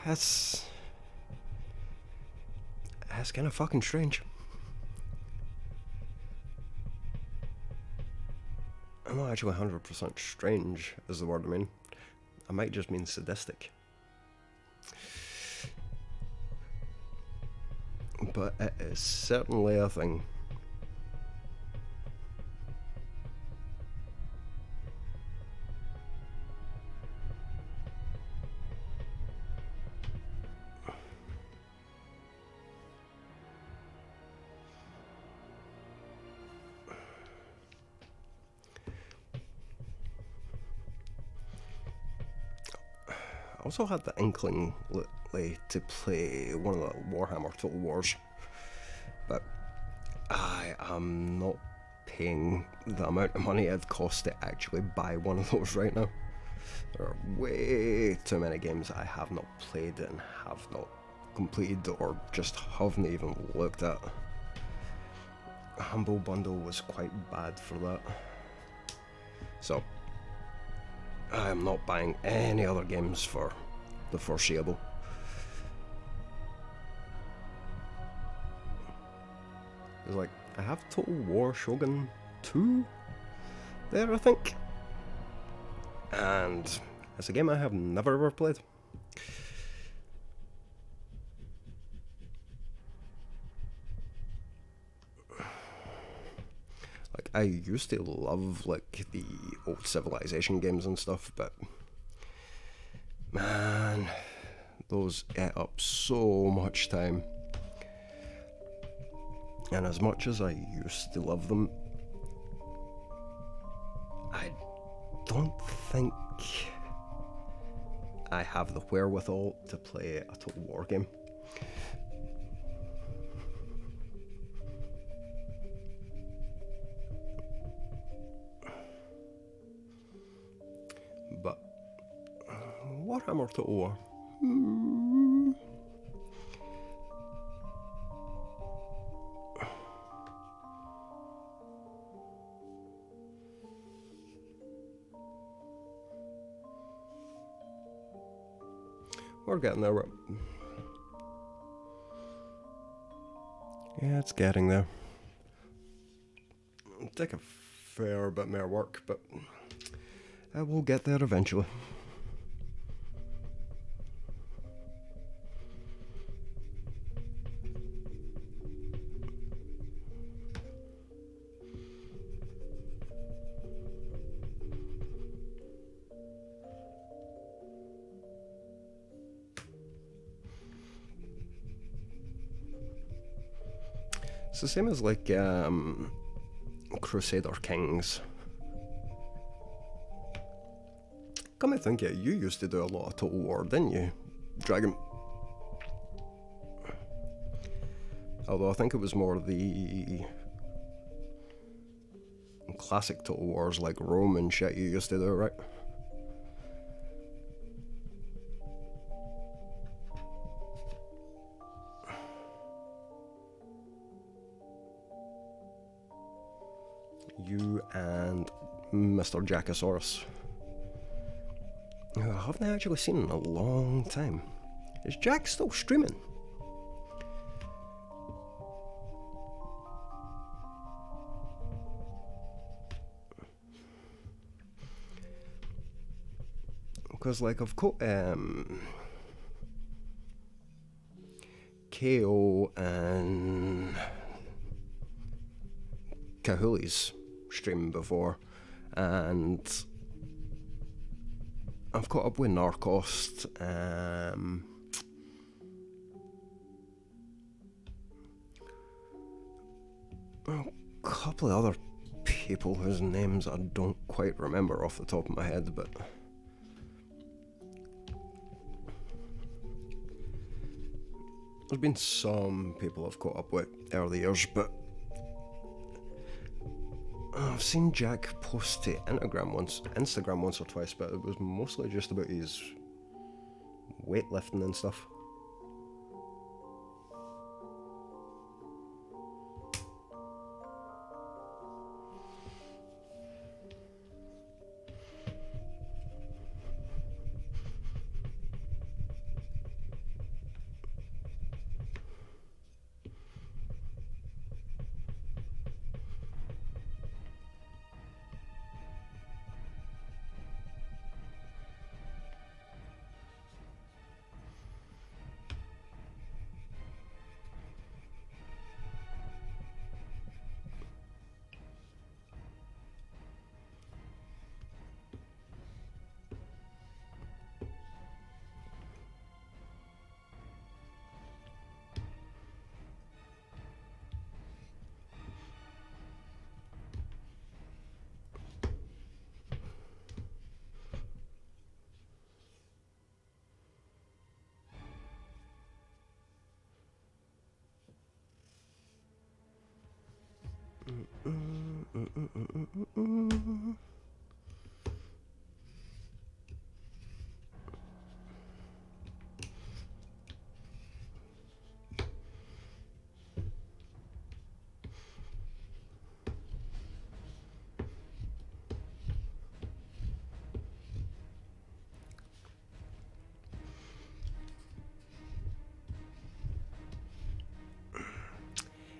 that's kind of fucking strange. I'm not actually 100% strange is the word I mean. I might just mean sadistic. but it is certainly a thing. I also had the inkling lately to play one of the Warhammer Total Wars, but I am not paying the amount of money it'd cost to actually buy one of those right now. There are way too many games I have not played and have not completed or just haven't even looked at. Humble Bundle was quite bad for that. So I am not buying any other games for the foreseeable. It's like, I have Total War Shogun 2 there, I think. And it's a game I have never ever played. Like, I used to love like the old Civilization games and stuff, but man, those ate up so much time. And as much as I used to love them, I don't think I have the wherewithal to play a Total War game. But Warhammer Total War. We're getting there. Yeah, it's getting there. It'll take a fair bit more work, but I will get there eventually. It's the same as like Crusader Kings. Come to think it, you used to do a lot of Total War, didn't you, Dragon? Although I think it was more the classic Total Wars like Rome and shit you used to do, right? You and Mr. Jackosaurus, who I haven't actually seen in a long time. Is Jack still streaming? Because like I've got KO and Kahuli's streaming before, and I've caught up with Narcost, a couple of other people whose names I don't quite remember off the top of my head, but there's been some people I've caught up with early years, but I've seen Jack post to Instagram once or twice, but it was mostly just about his weightlifting and stuff.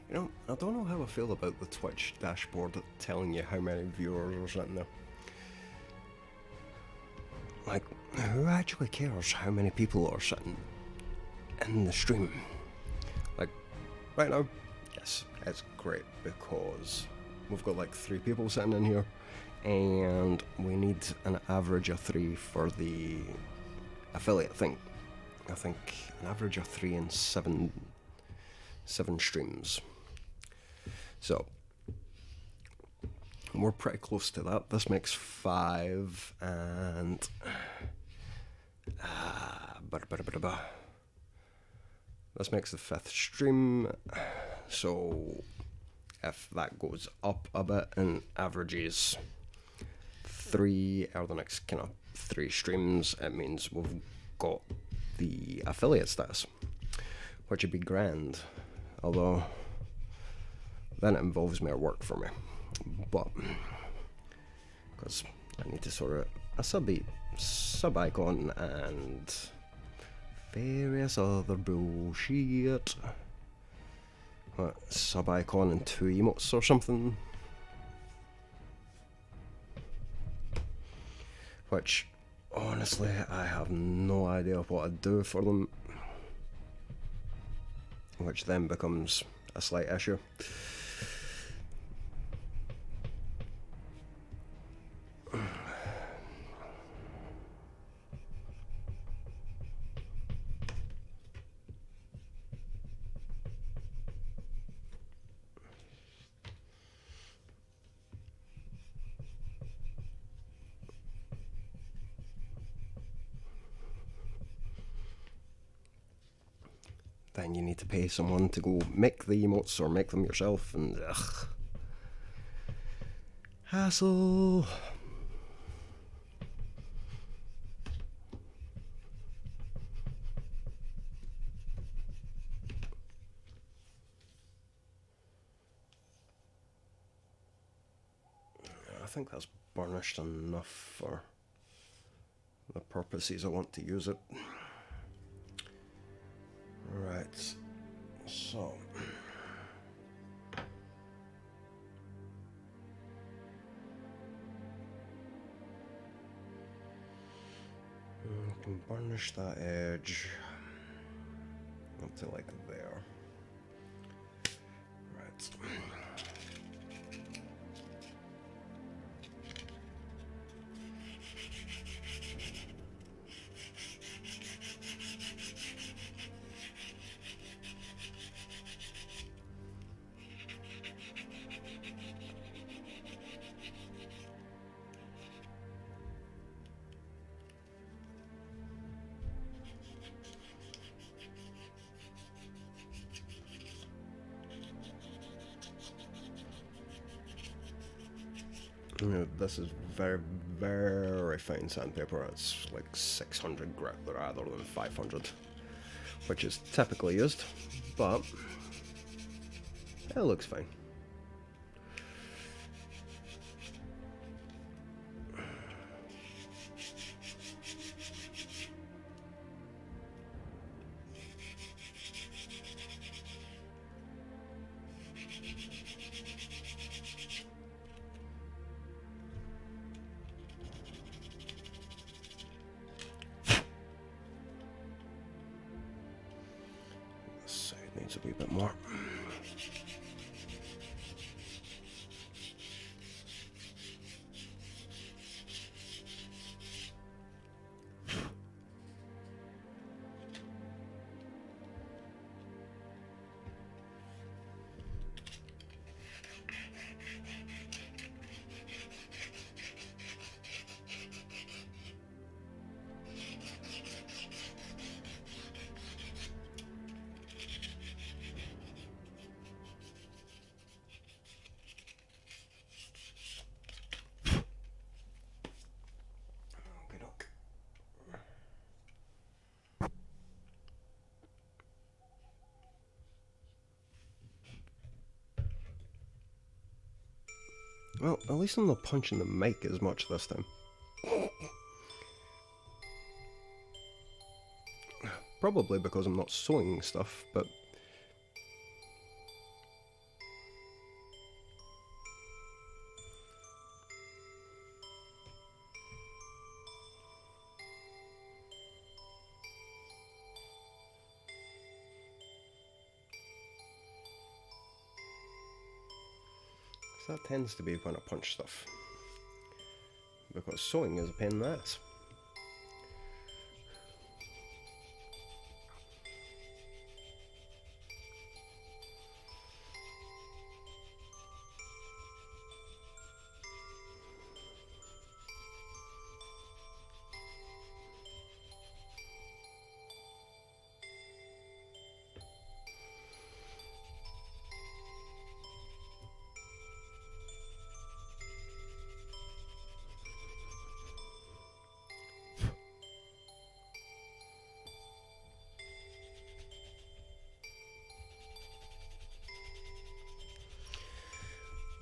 You know, I don't know how I feel about the Twitch dashboard telling you how many viewers are sitting there. Like, who actually cares how many people are sitting in the stream? Like, right now, yes, it's great because we've got like 3 people sitting in here, and we need an average of 3 for the affiliate thing. I think an average of 3 in 7 streams. So we're pretty close to that. This makes 5, and this makes the 5th stream. So if that goes up a bit and averages 3 or the next kind of 3 streams, it means we've got the affiliate status, which would be grand. Although then it involves more work for me, but because I need to sort of a sub icon and various other bullshit. What, sub icon and 2 emotes or something, which honestly I have no idea what I'd do for them, which then becomes a slight issue. Then you need to pay someone to go make the emotes or make them yourself, and ugh, hassle. I think that's burnished enough for the purposes I want to use it. Right, so we can burnish that edge up to like there. Right. This is very, very fine sandpaper. It's like 600 grit rather than 500, which is typically used, but it looks fine. Needs a wee bit more. Well, at least I'm not punching the mic as much this time. Probably because I'm not sewing stuff, but... So that tends to be when I punch stuff. Because sewing is a pain in the ass.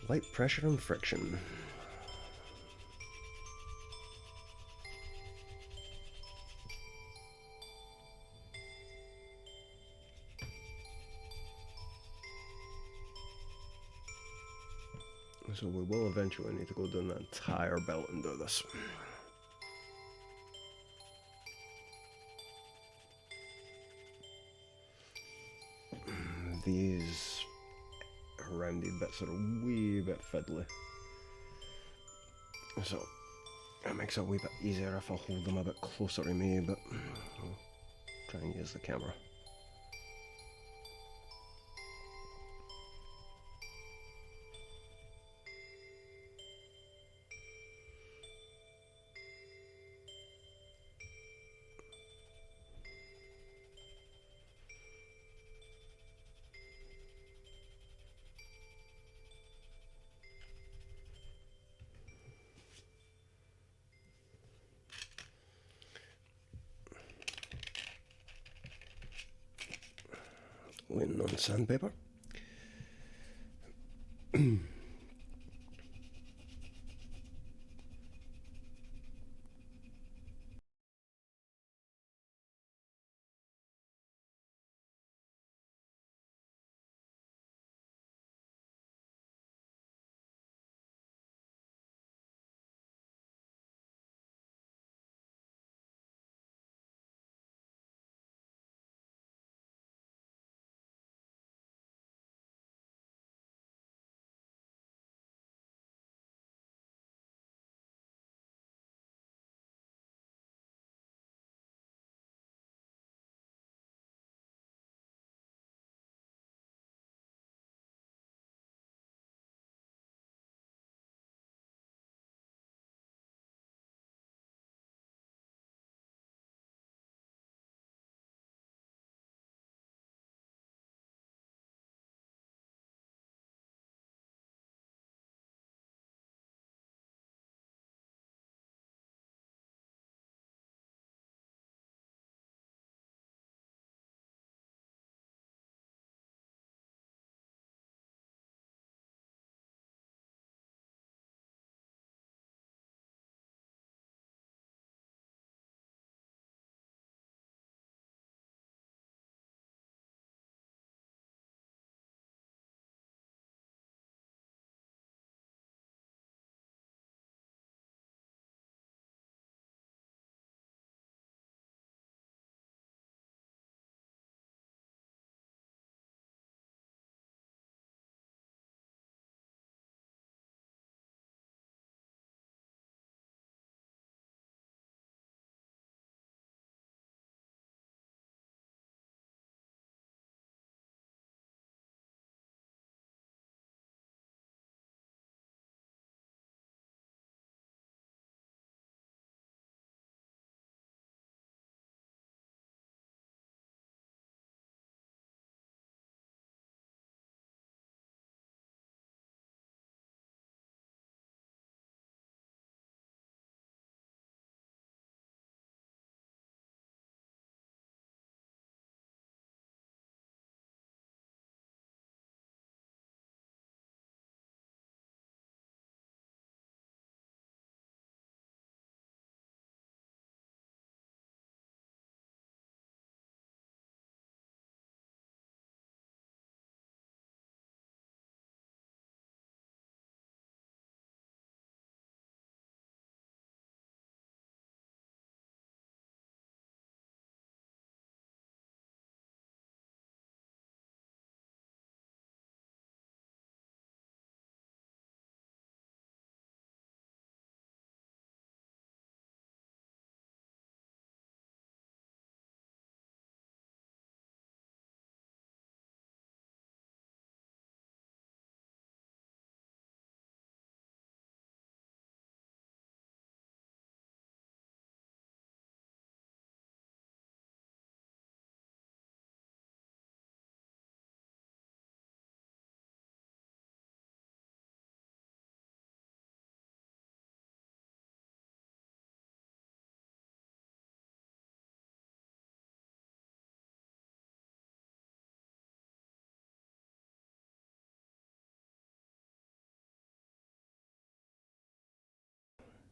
Light pressure and friction. So we will eventually need to go down the entire belt and do this. These rounded bits are a wee bit fiddly. So it makes it a wee bit easier if I hold them a bit closer to me, but I'll try and use the camera. Leaning on sandpaper.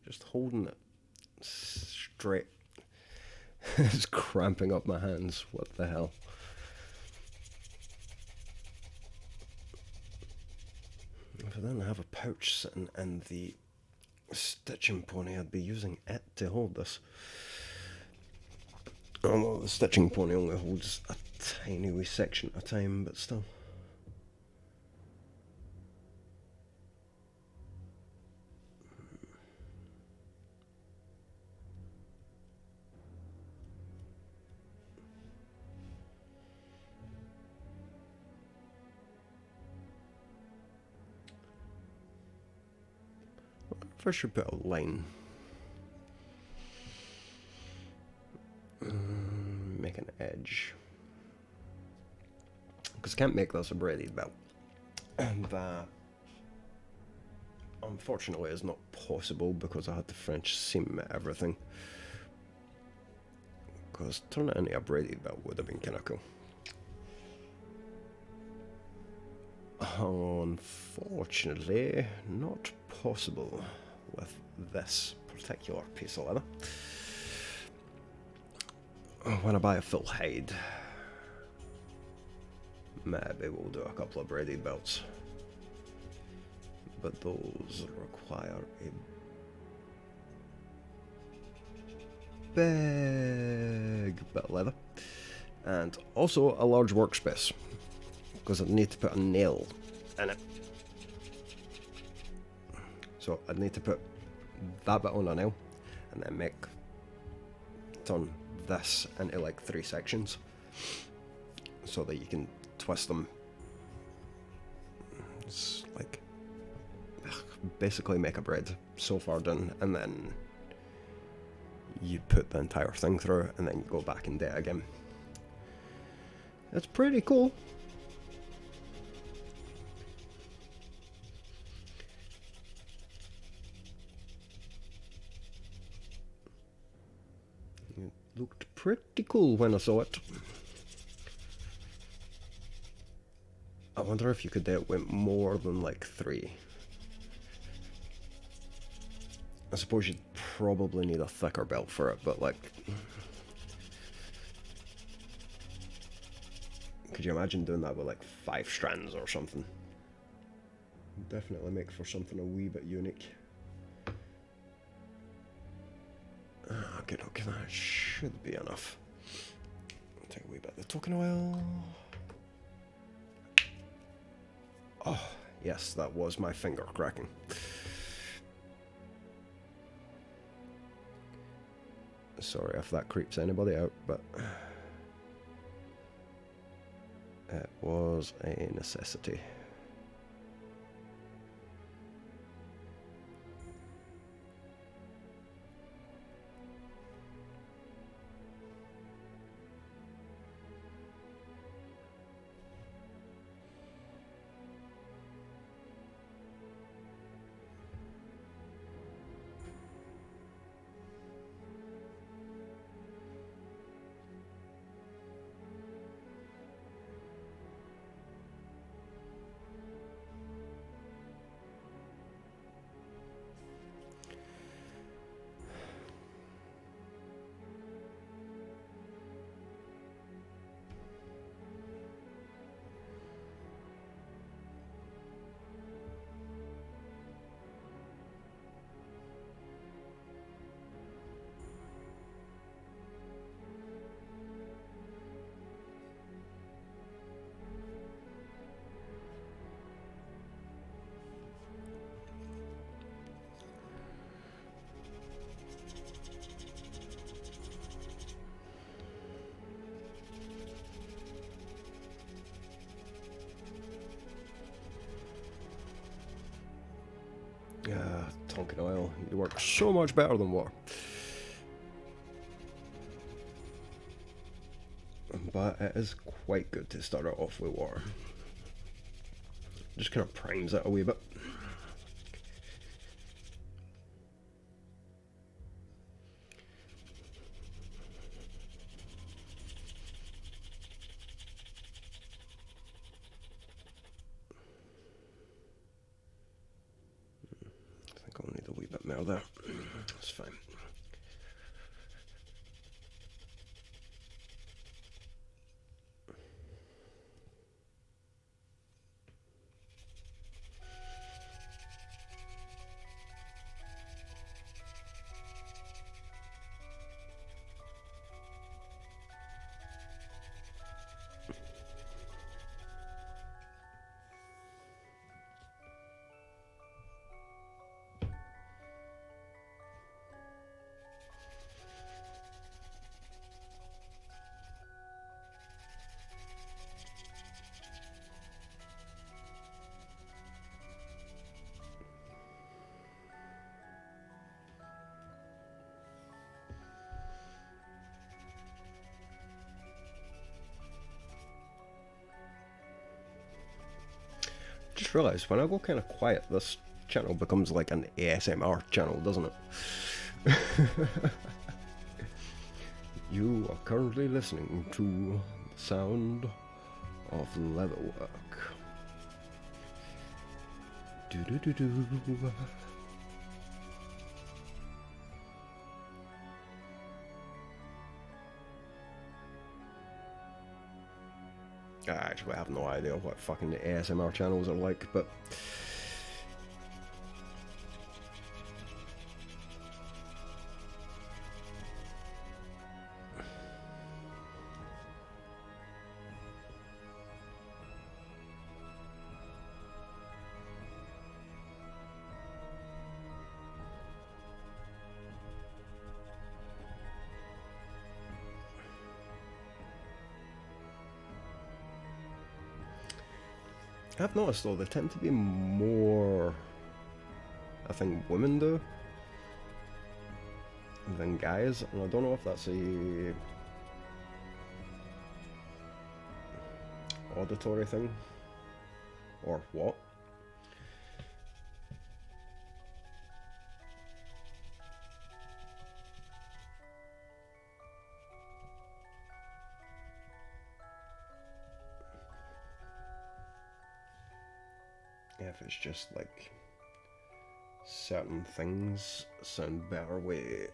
just holding it straight. It's cramping up my hands. What the hell? If I didn't have a pouch sitting in the stitching pony, I'd be using it to hold this. Although the stitching pony only holds a tiny wee section at a time, but still. I should put a line. Make an edge. Because I can't make this a braided belt. And that, unfortunately, is not possible because I had to French seam everything. Because turning it into a braided belt would have been kind of cool. Unfortunately, not possible with this particular piece of leather. When I buy a full hide, maybe we'll do a couple of braided belts, but those require a big bit of leather and also a large workspace because I need to put a nail in it. So I'd need to put that bit on a nail and then turn this into like 3 sections so that you can twist them. It's like basically make a braid so far done, and then you put the entire thing through and then you go back and do it again. It's pretty cool. It looked pretty cool when I saw it. I wonder if you could do it with more than like 3. I suppose you'd probably need a thicker belt for it, but like, could you imagine doing that with like 5 strands or something? Definitely make for something a wee bit unique. Okay, that should be enough. I'll take a wee bit of the token oil. Oh, yes, that was my finger cracking. Sorry if that creeps anybody out, but it was a necessity. Tonkin oil, you work so much better than water. But it is quite good to start it off with water. Just kind of primes it a wee bit. I think I'll need a wee bit more there. That's fine. Just realised when I go kind of quiet, this channel becomes like an ASMR channel, doesn't it? You are currently listening to the sound of leatherwork. Do do do do. I actually have no idea what fucking ASMR channels are like, but I've noticed though they tend to be more, I think, women do than guys, and I don't know if that's a auditory thing or what. If it's just like certain things sound better with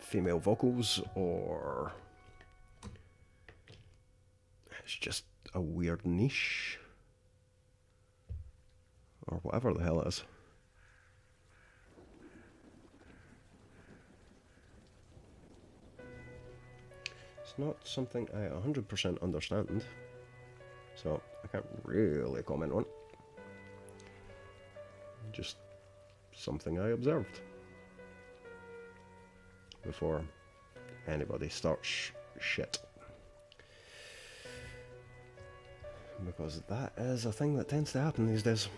female vocals, or it's just a weird niche, or whatever the hell it is. It's not something I 100% understand, so I can't really comment on it. Just something I observed before anybody starts shit, because that is a thing that tends to happen these days.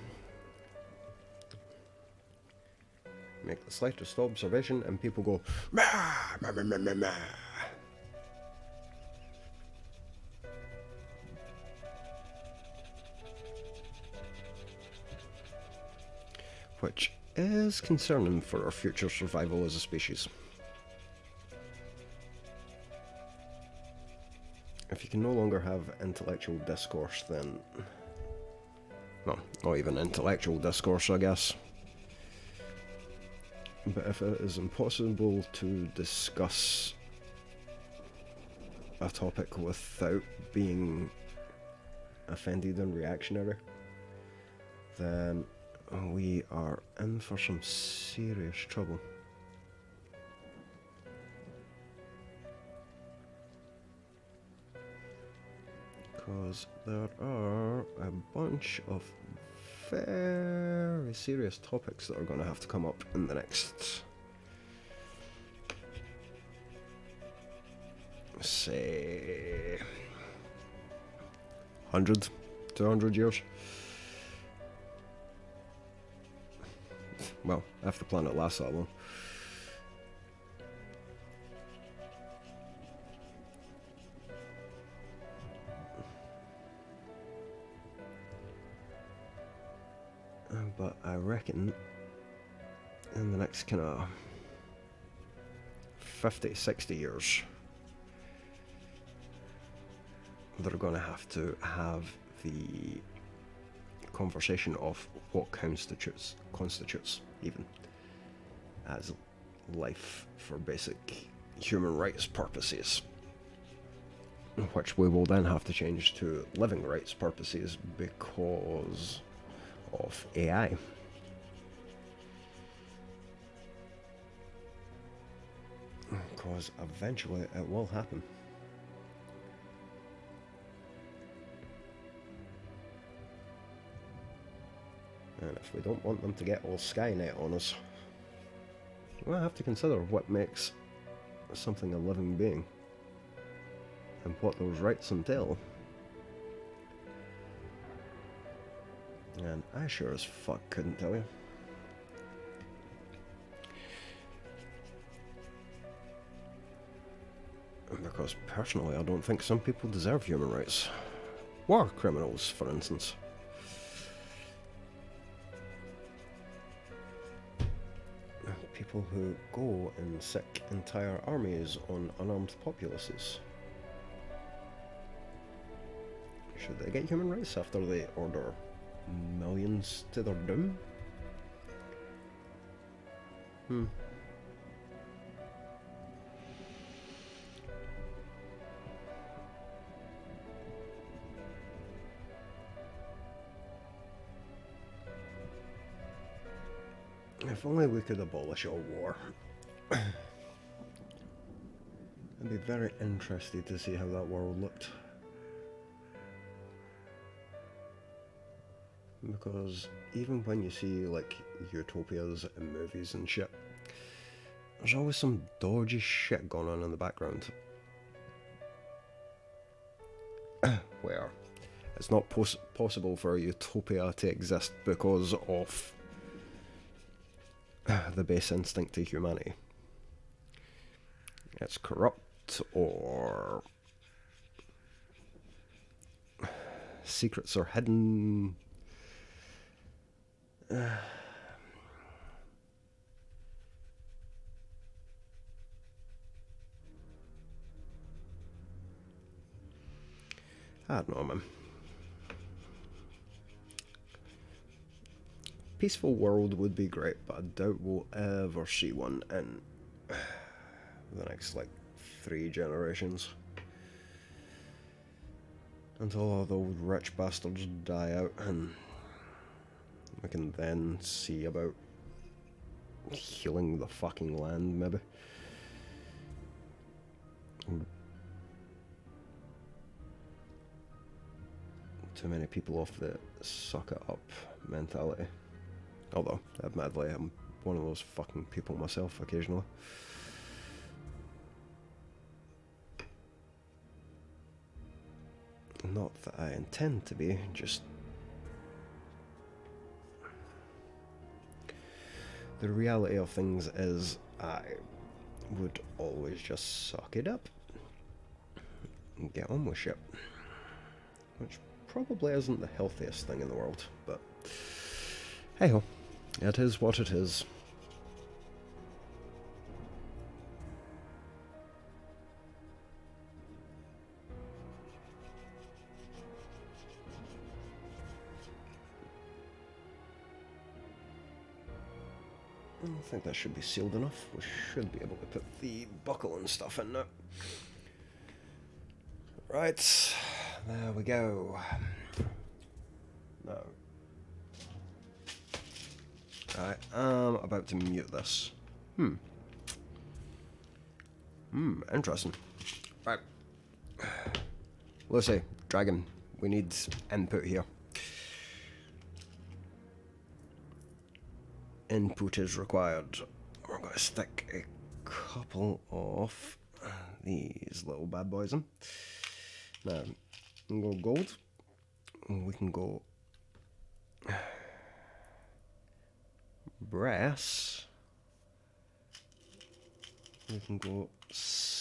Make the slightest observation and people go mah, mah, mah, mah, mah, mah. Which is concerning for our future survival as a species. If you can no longer have intellectual discourse, then... well, not even intellectual discourse, I guess. But if it is impossible to discuss a topic without being offended and reactionary, then we are in for some serious trouble. Because there are a bunch of very serious topics that are going to have to come up in the next, say, 100 to 100 years. Well, if the planet lasts that long. But I reckon in the next kind of 50, 60 years, they're going to have the conversation of what constitutes even as life for basic human rights purposes, which we will then have to change to living rights purposes because of AI. Because eventually it will happen. And if we don't want them to get all Skynet on us, we'll have to consider what makes something a living being and what those rights entail. And I sure as fuck couldn't tell you. Because personally, I don't think some people deserve human rights. War criminals, for instance. People who go and sick entire armies on unarmed populaces. Should they get human rights after they order millions to their doom? If only we could abolish all war. I'd be very interested to see how that world looked. Because even when you see like utopias in movies and shit, there's always some dodgy shit going on in the background. Where it's not possible for a utopia to exist because of the base instinct to humanity. It's corrupt, or secrets are hidden. I don't know, man. Peaceful world would be great, but I doubt we'll ever see one in the next, like, 3 generations. Until all the old rich bastards die out, and we can then see about healing the fucking land, maybe. Too many people off the suck it up mentality. Although, admittedly, I'm one of those fucking people myself occasionally. Not that I intend to be, just the reality of things is I would always just suck it up and get on with shit. Which probably isn't the healthiest thing in the world, but hey ho, it is what it is. I think that should be sealed enough. We should be able to put the buckle and stuff in now. Right, there we go. Now, I am about to mute this. Interesting. Right. Lucy, Dragon, we need input here. Input is required. We're going to stick a couple of these little bad boys in. Now, we can go gold. We can go brass. We can go silver.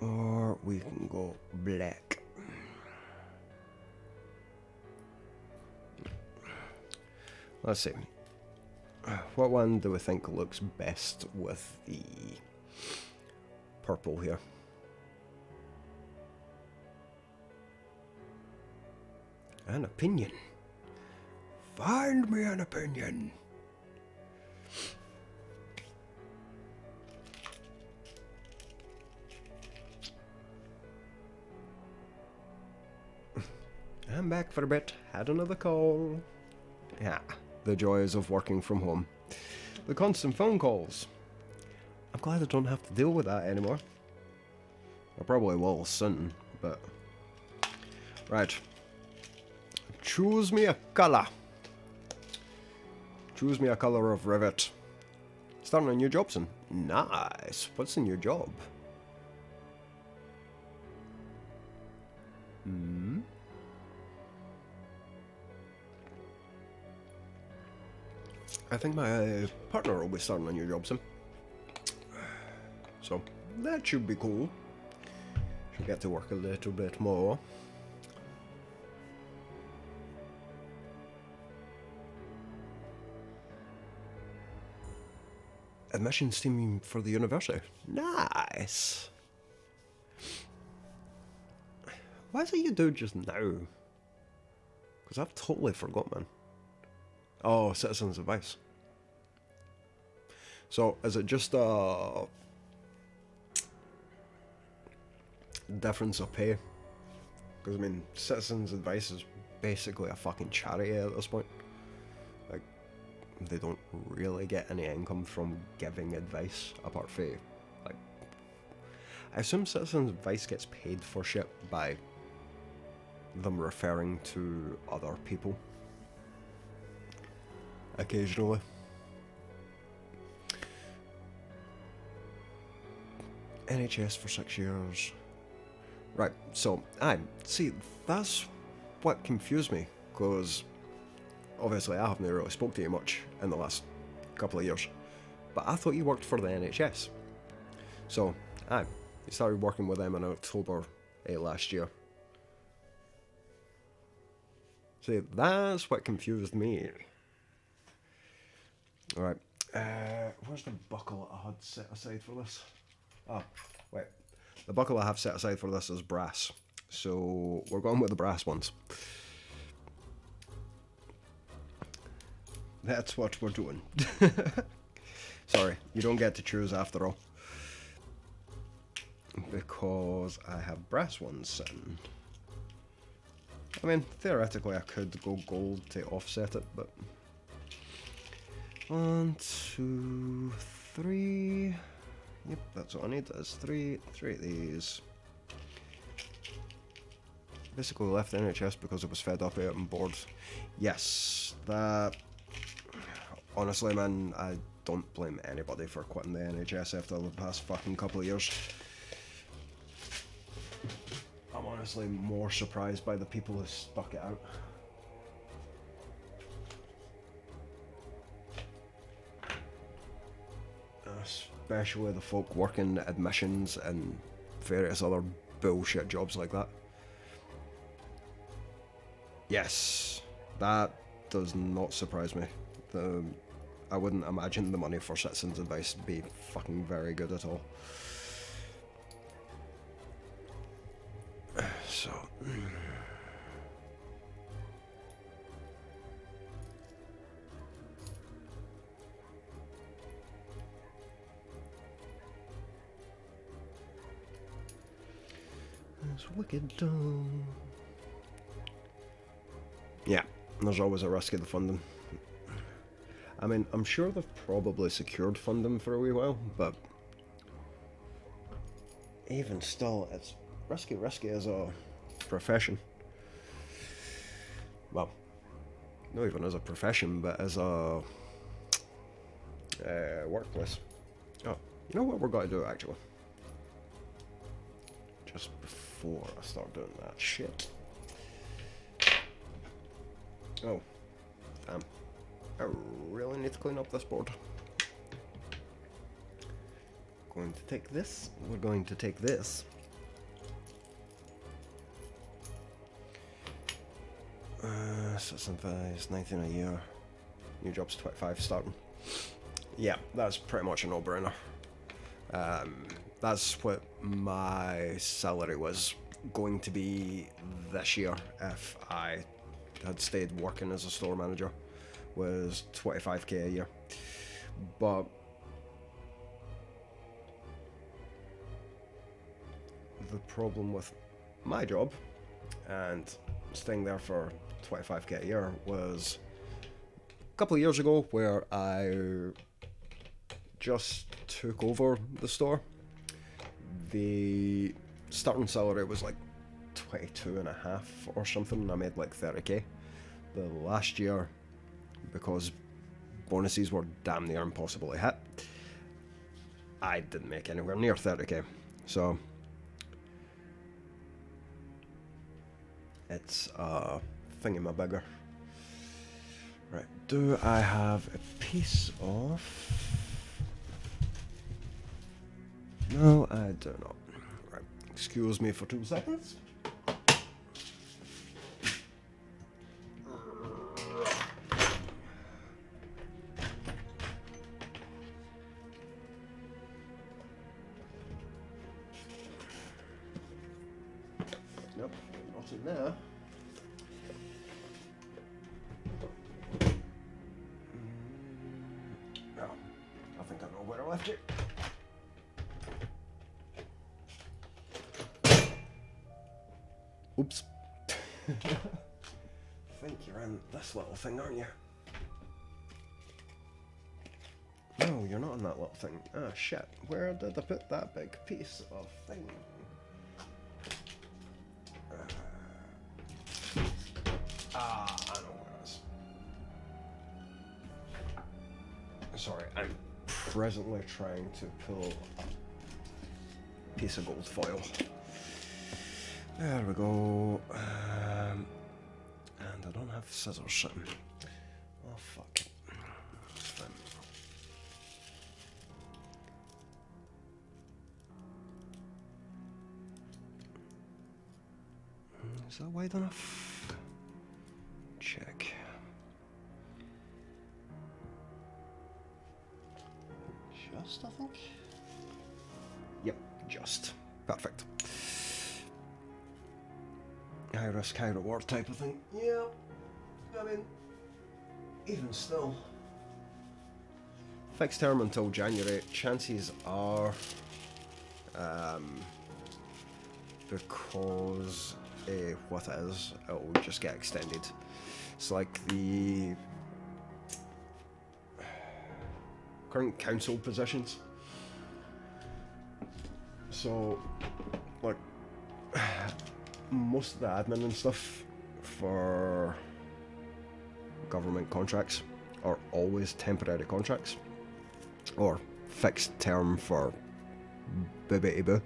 Or we can go black. Let's see. What one do we think looks best with the purple here? An opinion. Find me an opinion. I'm back for a bit. Had another call. Yeah, the joys of working from home. The constant phone calls. I'm glad I don't have to deal with that anymore. I probably will soon, but... Right. Choose me a colour. Choose me a colour of rivet. Starting a new job soon. Nice. What's the new job? I think my partner will be starting a new job soon. So, that should be cool. Should get to work a little bit more. Admissions team for the university. Nice. Why is it you do just now? Because I've totally forgot, man. Oh, citizens' advice. So, is it just a difference of pay? Because, I mean, citizens' advice is basically a fucking charity at this point. Like, they don't really get any income from giving advice, apart from, like... I assume citizens' advice gets paid for shit by them referring to other people. Occasionally. NHS for 6 years. Right, so, see, that's what confused me, because obviously I haven't really spoke to you much in the last couple of years, but I thought you worked for the NHS. So, you started working with them in October last year. See, that's what confused me. Alright, where's the buckle I had set aside for this? Oh, wait. The buckle I have set aside for this is brass. So, we're going with the brass ones. That's what we're doing. Sorry, you don't get to choose after all. Because I have brass ones sitting. I mean, theoretically I could go gold to offset it, but... 1, 2, 3... Yep, that's what I need. That's three of these. Basically left the NHS because I was fed up with it and bored. Yes, that... Honestly, man, I don't blame anybody for quitting the NHS after the past fucking couple of years. I'm honestly more surprised by the people who stuck it out. Especially the folk working admissions and various other bullshit jobs like that. Yes, that does not surprise me. I wouldn't imagine the money for citizens' advice to be fucking very good at all. So... It's wicked dumb. Yeah, there's always a risk of the funding. I mean, I'm sure they've probably secured funding for a wee while, but even still, it's risky as a profession. Well, not even as a profession, but as a workplace. Oh, you know what we're going to do, actually? Just before I start doing that shit. Oh, damn. I really need to clean up this board. Going to take this. We're going to take this. Citizen advice, 19 a year. New job's 25 starting. Yeah, that's pretty much a no-brainer. That's what my salary was going to be this year if I had stayed working as a store manager was 25k a year. But the problem with my job and staying there for 25k a year was a couple of years ago, where I just took over the store. The starting salary was like 22 and a half or something, and I made like 30k. The last year, because bonuses were damn near impossible to hit, I didn't make anywhere near 30k. So it's a thingamabigger. Right, do I have a piece of... No, I do not. Right, excuse me for 2 seconds. Nope, not in there. No, I think I know where I left it. Oops. I think you're in this little thing, aren't you? No, you're not in that little thing. Ah, shit. Where did I put that big piece of thing? I know where it is. Sorry, I'm presently trying to pull a piece of gold foil. There we go. And I don't have scissors sitting. Oh, fuck. That's fine. Is that wide enough? Check. Just, I think? Yep, just. Perfect. High risk, high reward type of thing. Yeah, I mean, even still. Fixed term until January. Chances are, because what it is, it'll just get extended. It's like the current council positions. So, like, most of the admin and stuff for government contracts are always temporary contracts, or fixed term for boo,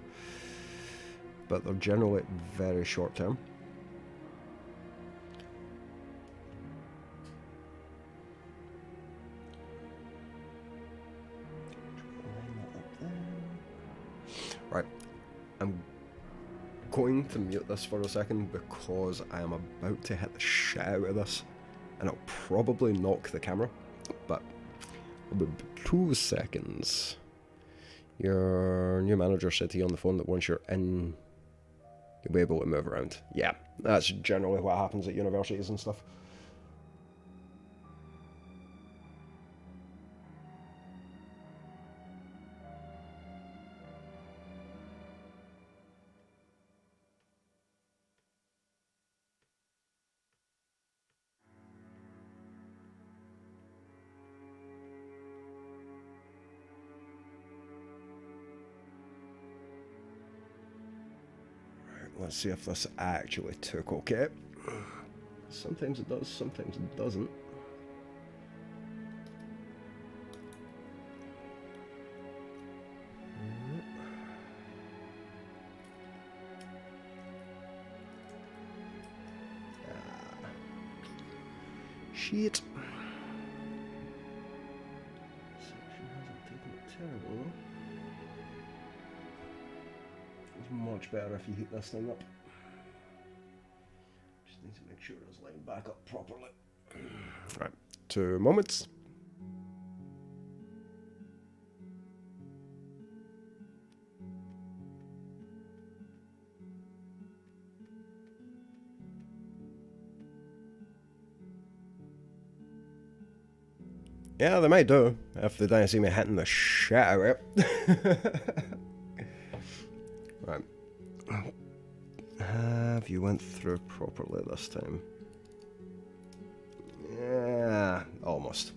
but they're generally very short term. Right, I'm going to mute this for a second because I am about to hit the shit out of this, and it'll probably knock the camera, but it'll be 2 seconds. Your new manager said to you on the phone that once you're in, you'll be able to move around. Yeah, that's generally what happens at universities and stuff. Let's see if this actually took okay. Sometimes it does, sometimes it doesn't. Shit. Section hasn't taken it terrible. It's much better if you heat this thing up. Just need to make sure it's lined back up properly. Right, 2 moments. Yeah, they might do, if they don't see me hitting the shit out of it. Right. Have you went through properly this time? Yeah, almost.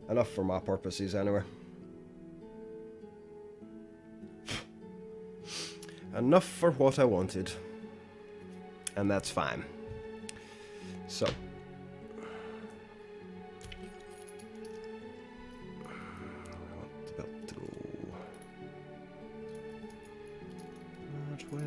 Enough for my purposes, anyway. Enough for what I wanted. And that's fine. So. About to go that way.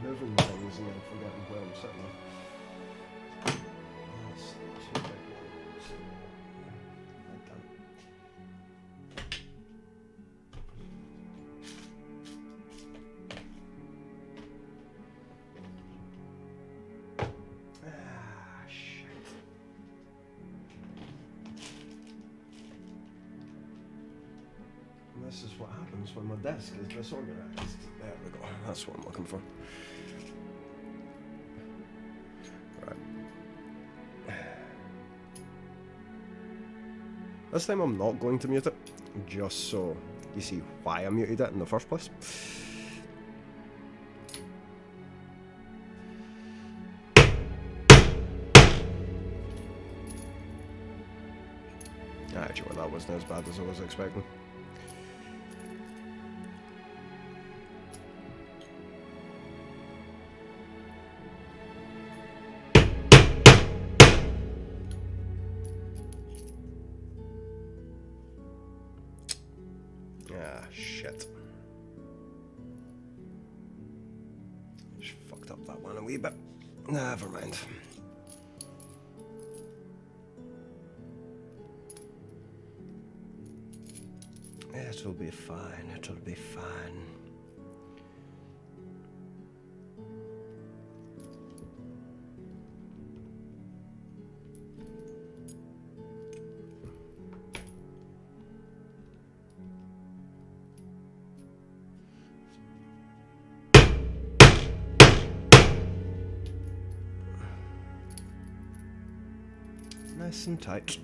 Moving things and then forgetting where I'm sitting. That's two big ones. Like that. Ah, shit. And this is what happens when my desk is disorganized. There we go. That's what I'm looking for. This time I'm not going to mute it, just so you see why I muted it in the first place. Actually, that wasn't as bad as I was expecting. Ah, shit. Just fucked up that one a wee bit. Never mind. It'll be fine, it'll be fine. Nice and tight.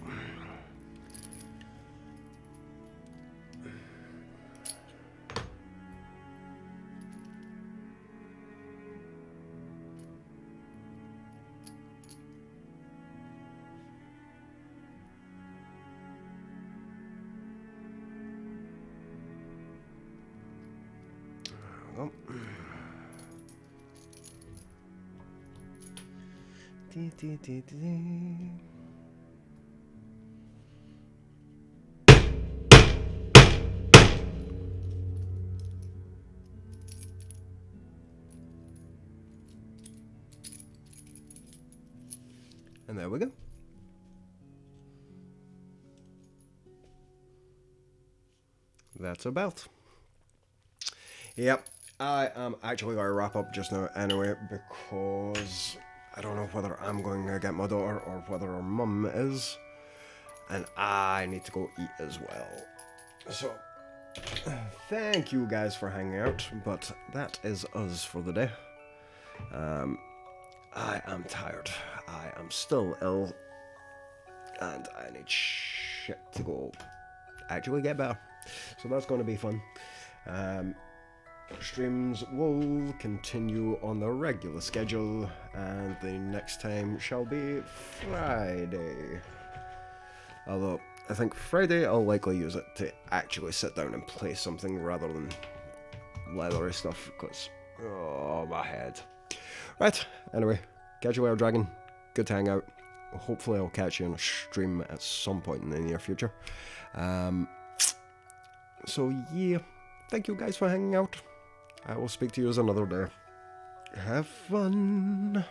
There we go. Dee, dee, dee, dee. And there we go. That's a belt. Yep, I am actually going to wrap up just now anyway, because I don't know whether I'm going to get my daughter or whether her mum is. And I need to go eat as well. So, thank you guys for hanging out, but that is us for the day. I am tired. I am still ill. And I need shit to go actually get better. So that's going to be fun. Streams will continue on the regular schedule, and the next time shall be Friday. Although, I think Friday I'll likely use it to actually sit down and play something rather than leathery stuff, because, oh, my head. Right, anyway, catch you later, Dragon. Good to hang out. Hopefully I'll catch you on a stream at some point in the near future. So yeah, thank you guys for hanging out. I will speak to you another day. Have fun.